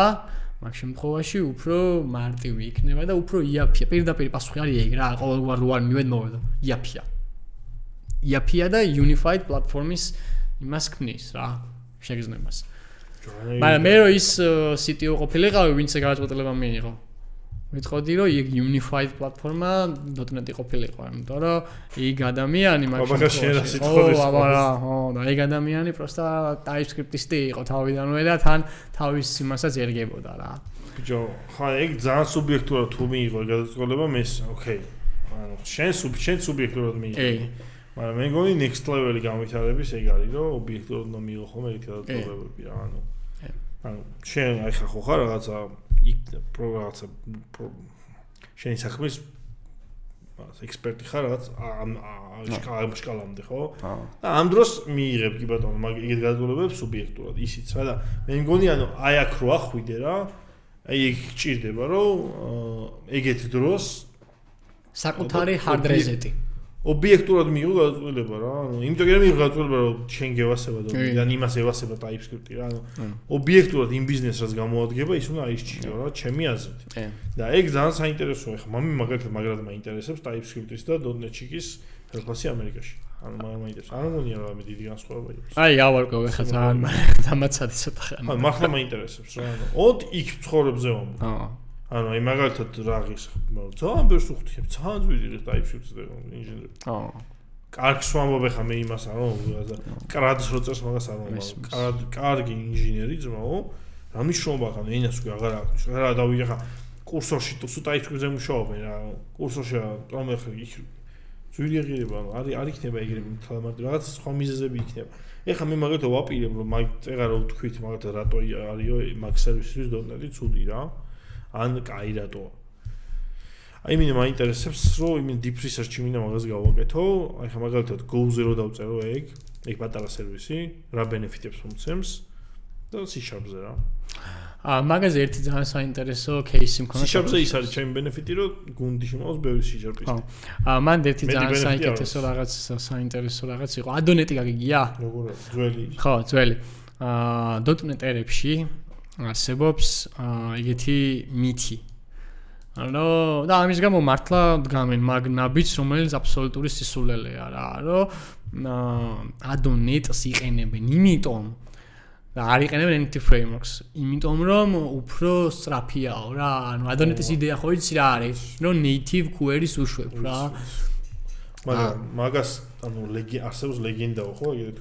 მაგ შემთხვევაში უფრო მარტივი იქნება და უფრო იაფია. პირდაპირ პასუხი არის ეგ რა, ყოველგვარ რო არ მივედმოვედო, იაფია. იაფია და unified platform-ის იმას ქმნის რა, შეგრძნებას. მაგრამ მე რო ის CTO ყოფილიყავი, ვინც ეგ გადაწყვეტილება მიიღო. ვიტყოდი რომ ეგ unified platform-ა .NET-ი ყოფილიყო, იმიტომ რომ ეგ ადამიანი მაგ შემთხვევაში ხო, და ეგ ადამიანი პროსტა TypeScript-ისტი იყო თავიდანვე და თან თავის იმასაც ერგებოდა რა. ბიჭო, ხა ეგ ძალიან სუბიექტურად თუ მიიღო ეგ გადაწყვეტილება, მე ოკეი. ანუ შენ სუბიექტურად მიიღო. მაგრამ მე მგონი next level-ი განვითარების ეგ არის, რომ ობიექტურად უნდა მიიღო ხოლმე ეგეთი გადაწყვეტილებები რა, ანუ შენ აი ხო რაღაცა პროგრამაცა შენი საქმის ექსპერტი ხარ რაღაც ამ სკალამდე, ხო? და ამ დროს მიიღებ კი ბატონო, მაგ ეგეთ გადაწყვეტილებებს სუბიექტურად ისიც რა და მე მგონი ანუ აი აქ რო ახვიდე რა, აი ეგ გჭირდება რომ ეგეთ დროს საკუთარი hard reset-ი ობიექტურად მიიღო გადაწყვეტილება რა, ანუ იმიტომ რომ მიიღო გადაწყვეტილება რომ შენ გევასება და ან იმას ევასება TypeScript-ი რა, ანუ ობიექტურად იმ ბიზნესს რაც გამოადგება, ის უნდა აისჩიო რა, ჩემი აზრით. და ეგ ძალიან საინტერესოა, ხა მაგალითად მაგრად მაინტერესებს TypeScript-ის და .NET-ის ფერკლასი ამერიკაში. ანუ მაგ მაინტერესებს. არ მგონია რომ ამით დიდი განსხვავება იყოს. აი, ავარკო ხა ძალიან დამაცადი ცოტა ხანი. ანუ მართლა მაინტერესებს რა, ანუ ოდ იქ ცხოვრებზე ვამბობ. ანუ აი მაგალითად რაღაც ძალიან ბევრს უხდიებ, ძალიან ძვირი TypeScript-ს და ინჟინერი. კარგს ვამბობ ხა მე იმას რომ კრადს რო წერს მაგას არ ვამბობ. კარგი ინჟინერი ძმაო, რა მნიშვნელობა ხან ენას უკვე აღარ აქვს. რა დავიღე ხა კურსორში თუ TypeScript-ზე მუშაობენ რა, კურსორში რომ ხა იქ ძვირი აღირება, არ იქნება ეგრევე თალამართ რაღაც სხვა მიზეზები იქნება. ეხლა მე მაგალითად ვაპირებ რომ მაგ წეღა რო ვთქვით მაგალითად რატო არისო მაგ სერვისის .NET-ი ცუდი რა. ან კაი რატოა. აი მინდა მაინტერესებს რომ იმენ deep research-ი მინდა მაგას გავაკეთო. აი ხა მაგალითად Go-ზე რო დავწერო ეგ პატარა სერვისი, რა benefit-ებს მომცემს და C#-ზე რა. მაგაზე ერთი ძალიან საინტერესო кейსი მქონდა. C#-ზე ის არის ჩემი benefit-ი რომ გუნდი შემოავს ბევრი C#-ის. მან ერთი ძალიან საინტერესო რაღაც საინტერესო რაღაც იყო. Adonet-ი გაგიგია? როგორ ძველი. ხო, ძველი. .NET ერებში არსებობს ეგეთი მითი. ანუ და ამის გამო მართლა დგამენ მაგნაბიც, რომელიც აბსოლუტური სისულელეა რა, რომ Adonet-ს იყენებენ, იმიტომ და არ იყენებენ Entity Frameworks, იმიტომ რომ უფრო სწრაფიაო რა. ანუ Adonet-ის იდეა ხო იცი რა არის, რომ native queries უშვებ რა. მაგრამ მაგას ანუ არსებობს ლეგენდაო ხო ეგეთ?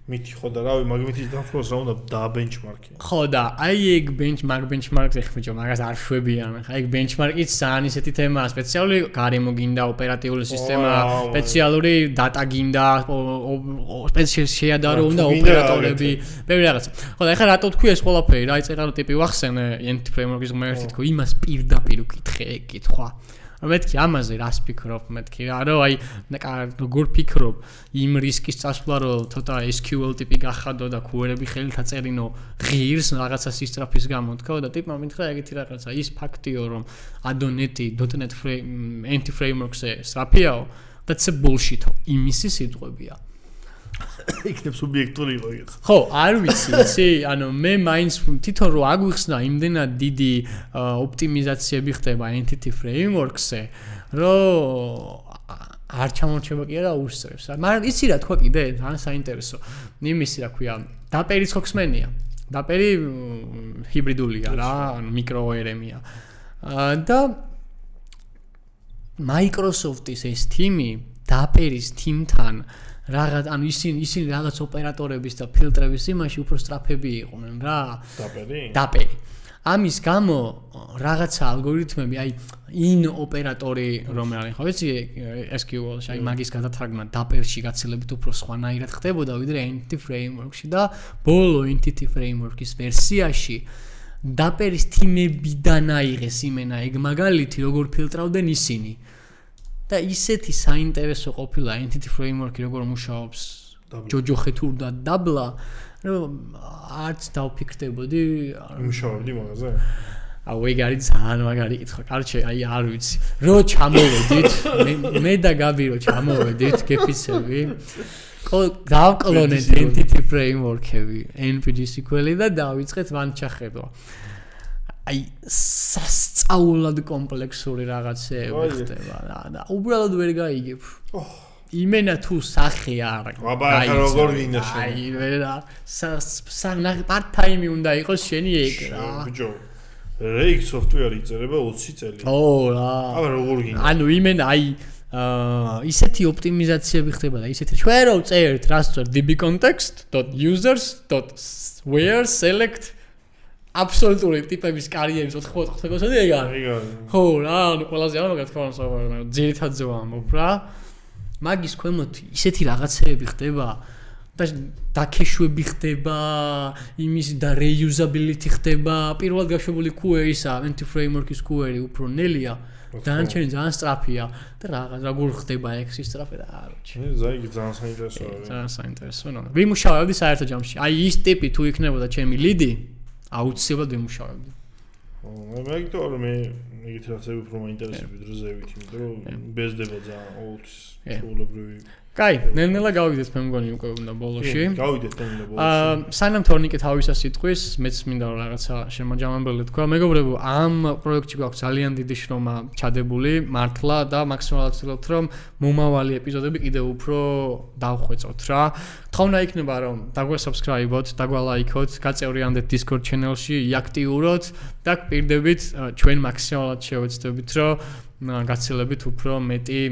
მითი ხო და რავი მაგმითის დამხმარს რა უნდა დააბენჩმარკი. ხო და აი ეგ benchmark-ზე ხმიჭო მაგას არ შვებიან. აი ეგ benchmark-იც ძალიან ისეთი თემაა, სპეციალური გარემო გინდა, ოპერატიული სისტემა, სპეციალური data გინდა, შეადარო უნდა ოპერატორები, ბევრი რაღაცა. ხო და ეხლა რატო თქვი ეს ყველაფერი, რა წერა ტიპი ვახსენე Entity Framework-ის ღმერთით, თქო იმას პირდაპირ ვკითხე ეგ კითხვა. მეთქი ამაზე რას ფიქრობ მეთქი რა რომ აი როგორ ფიქრობ იმ რისკის წასვლა რომ ცოტა SQL ტიპი გახადო და query-ები ხელით აწერინო ღირს რაღაცა სისწრაფის გამო თქო და ტიპმა მითხრა ეგეთი რაღაცა ის ფაქტიო რომ Adonet-ი .NET Entity Framework-ზე სწრაფიაო that's a bullshit-ო იმისი სიტყვებია იქნებ სუბიექტური იყო ეგეც. ხო, არ ვიცი, ანუ მე მაინც თვითონ რო აგვიხსნა იმდენად დიდი ოპტიმიზაციები ხდება Entity Framework-ზე, რომ არ ჩამორჩება კი არა უსწრებს. მაგრამ იცი რა თქვა კიდე, ძალიან საინტერესო. იმისი რა ქვია, დაპერის ხოქსმენია. დაპერი ჰიბრიდულია რა, ანუ მიკროერემია. და Microsoft-ის ეს თიმი დაპერის თიმთან რაღაც ანუ ისინი რაღაც ოპერატორების და ფილტრების იმაში უფრო სწრაფები იყვნენ რა. დაპერი. ამის გამო რაღაცა ალგორითმები, აი in ოპერატორი რომელიც ხო ვიცი SQL-ში, აი მაგის გადათარგმნა დაპერში გაცილებით უფრო სხვანაირად ხდებოდა ვიდრე Entity Framework-ში და ბოლო Entity Framework-ის ვერსიაში დაპერის თიმებიდან აიღეს იმენა ეგ მაგალითი როგორ ფილტრავდნენ ისინი. და ისეთი საინტერესო ყოფილა Entity Framework-ი როგორ მუშაობს ჯოჯოხეთურ და დაბლა რომ არც დავფიქრდებოდი მუშაობდი მაგაზე აუ ეგ არის ძალიან მაგარი კითხვა კარჩე აი არ ვიცი რო ჩამოვედით მე და გაბი რო ჩამოვედით გეფიცები დავკლონეთ Entity Framework-ები NPG SQL-ი და დავიწყეთ მან ჩახედვა აი სასწაულად კომპლექსური რაღაცეები ხდება რა და უბრალოდ ვერ გაიგებ. იმენა თუ სახე არ აბა ახლა როგორ გინდა შენ? აი ვერა part time უნდა იყოს შენი ეგ რა. ბიჭო რეიქ software-ი იწერება 20 წელი. ო რა. აბა როგორ გინდა? ანუ იმენა აი ისეთი ოპტიმიზაციები ხდება და ისეთი ჩვენ რო წერთ რას წერთ dbcontext.users.where select აბსოლუტური ტიპების კარიერის 4-5-5-5 ეგ არის. ხო რა, ანუ ყველაზე არა მაგათ თქვა ძირითადზე ვამბობ რა. მაგის ქვემოთ ისეთი რაღაცეები ხდება და დაქეშვები ხდება, იმის და reusability ხდება. პირველად გაშვებული query ისა, anti-framework-ის query უფრო ნელია. დანარჩენი ძალიან სწრაფია და როგორ ხდება ეს სწრაფი რა არჩი. ძალიან საინტერესოა. ძალიან საინტერესოა. ვიმუშავებდი საერთო ჯამში. აი ის ტიპი თუ იქნებოდა ჩემი ლიდი, აუცილებლად ვიმუშავებდი. მაგიტო მე ეგეთი რაღაცები უფრო მაინტერესებდი დროზევით, იმიტომ რომ ბეზდება ძალიან ყოველთვის ჩვეულებრივი. კაი, ნელ-ნელა გავიდეთ მე მგონი უკვე უნდა ბოლოში. გავიდეთ ნელ-ნელა ბოლოში. სანამ თორნიკე თავისა სიტყვის, მეც მინდა რომ რაღაცა შემაჯამებელი თქვა. მეგობრებო, ამ პროექტში გვაქვს ძალიან დიდი შრომა ჩადებული, მართლა და მაქსიმალურად ვცდილობთ რომ მომავალი ეპიზოდები კიდევ უფრო დავხვეწოთ რა. თხოვნა იქნება რომ დაგვესაბსკრაიბოთ, დაგვალაიქოთ, გაწევრიანდეთ Discord channel-ში, იაქტიუროთ და გპირდებით ჩვენ მაქსიმალურად შევეცდებით რომ გაცილებით უფრო მეტი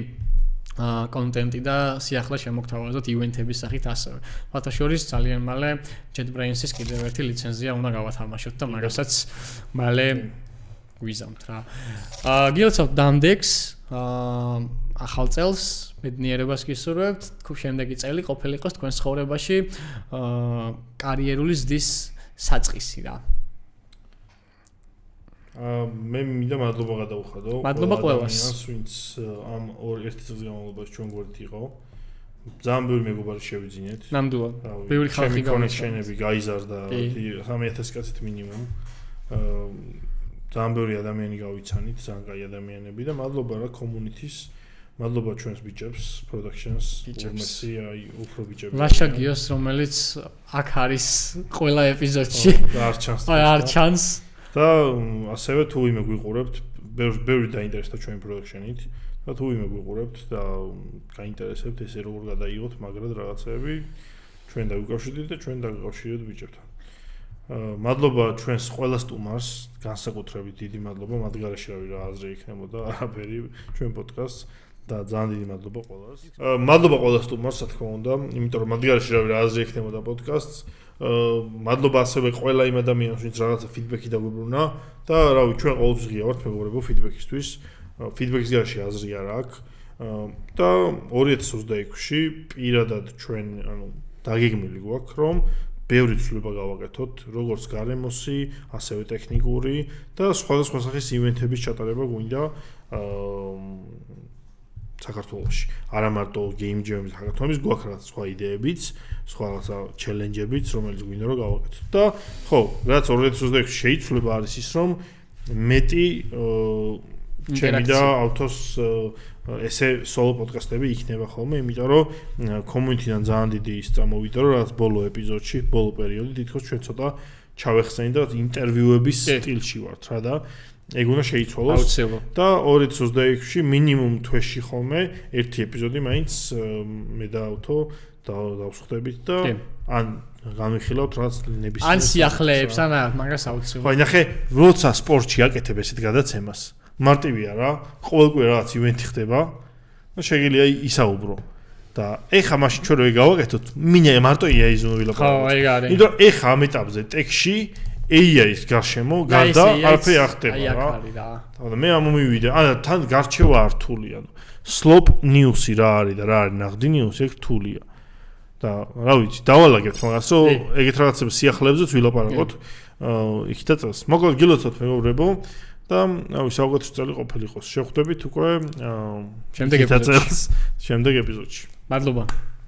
კონტენტი და სიახლე შემოგთავაზოთ ივენთების სახით ასევე. ფათაშორის ძალიან მალე JetBrains-ის კიდევ ერთი ლიცენზია უნდა გავათამაშოთ და მაგასაც მალე გვიზამთ რა. გილოცავთ დამდეგს, ახალ წელს, ბედნიერებას გისურვებთ, შემდეგი წელი ყოფილიყოს თქვენ ცხოვრებაში კარიერული ზრდის საწყისი რა. მე მინდა მადლობა გადავუხადო. მადლობა ყველას. ვინც ამ ერთი წლის განმავლობაში ჩვენ გვერდით იყო. ძალიან ბევრი მეგობარი შევიძინეთ. ნამდვილად. ბევრი ხალხი გამოსჩენები გაიზარდა 3000 კაცით მინიმუმ. ძალიან ბევრი ადამიანი გავიცანით, ძალიან კაი ადამიანები და მადლობა რა community-ს. მადლობა ჩვენს ბიჭებს, productions, უმეტესი აი უფრო ბიჭებს. ლაშა გიოს, რომელიც აქ არის ყველა ეპიზოდში. არ ჩანს. არ ჩანს. და ასევე თუ ვიმე გვიყურებთ, ბევრი დაინტერესდა ჩვენი production-ით და თუ ვიმე გვიყურებთ და გაინტერესებთ ესე როგორ გადაიღოთ მაგრად რაღაცები, ჩვენ დავიკავშირდით და ჩვენ დავიკავშირდით ბიჭებთან. მადლობა ჩვენს ყველა სტუმარს, განსაკუთრებით დიდი მადლობა მათ გარეშე რა აზრი იქნებოდა არაფერი ჩვენ პოდკასტს და ძალიან დიდი მადლობა ყველას. მადლობა ყველა სტუმარს, რა თქმა უნდა, იმიტომ რომ მათ გარეშე რა აზრი იქნებოდა პოდკასტს. მადლობა ასევე ყველა იმ ადამიანს, ვინც რაღაცა ფიდბექი დაგვიბრუნა და რავი, ჩვენ ყოველთვის ღია ვართ მეგობრებო ფიდბექისთვის. ფიდბექის გარეშე აზრი არ აქვს. და 2026-ში პირადად ჩვენ, ანუ დაგეგმილი გვაქვს, რომ ბევრი ცვლილება გავაკეთოთ, როგორც გარემოსი, ასევე ტექნიკური და სხვადასხვა სახის ივენთების ჩატარება გვინდა საქართველოში. არა მარტო game jam-ის ჰაკათონის, გვაქვს რაღაც სხვა იდეებიც, სხვა რაღაცა challenge-ებიც, რომელიც გვინდა რომ გავაკეთოთ. და ხო, რაც 2026-ში შეიცვლება არის ის, რომ მეტი ჩემი და ავთოს ესე solo podcast-ები იქნება ხოლმე, იმიტომ რომ community-დან ძალიან დიდი ის წამოვიდა, რომ რაღაც ბოლო ეპიზოდში, ბოლო პერიოდი თითქოს ჩვენ ცოტა ჩავეხსენით და ინტერვიუების სტილში ვართ რა და ეგ უნდა შეიცვალოს და 2026-ში მინიმუმ თვეში ხოლმე ერთი ეპიზოდი მაინც მე და ავთო დავსხდებით და ან განვიხილავთ რაც ნებისმიერ ან სიახლეებს ან მაგას აუცილებლად. ხო, ნახე, როცა სპორტში აკეთებ ესეთ გადაცემას, მარტივია რა, ყოველკვირა რაღაც ივენთი ხდება და შეგიძლია ისაუბრო. და ეხა მაშინ ჩვენ რო გავაკეთოთ, მინე მარტო AI-ს უნდა ვილაპარაკოთ. ხო, ეგ არის. იმიტომ რომ ეხა ამ ეტაპზე ტექში AI-ის გარშემო გარდა არაფერი არ ხდება რა. და მე ამომივიდე, ან თან გარჩევა არ რთულია. Slop news-ი რა არის და რა არის ნაღდი news-ი, ეგ რთულია. და რა ვიცი, დავალაგებთ მაგას, რომ ეგეთ რაღაცებს სიახლეებზეც ვილაპარაკოთ. იქითა წელს. მოკლედ გილოცავთ მეგობრებო და რავი, საუკეთესო წელი ყოფილიყოს. შევხვდებით უკვე შემდეგ ეპიზოდში. მადლობა.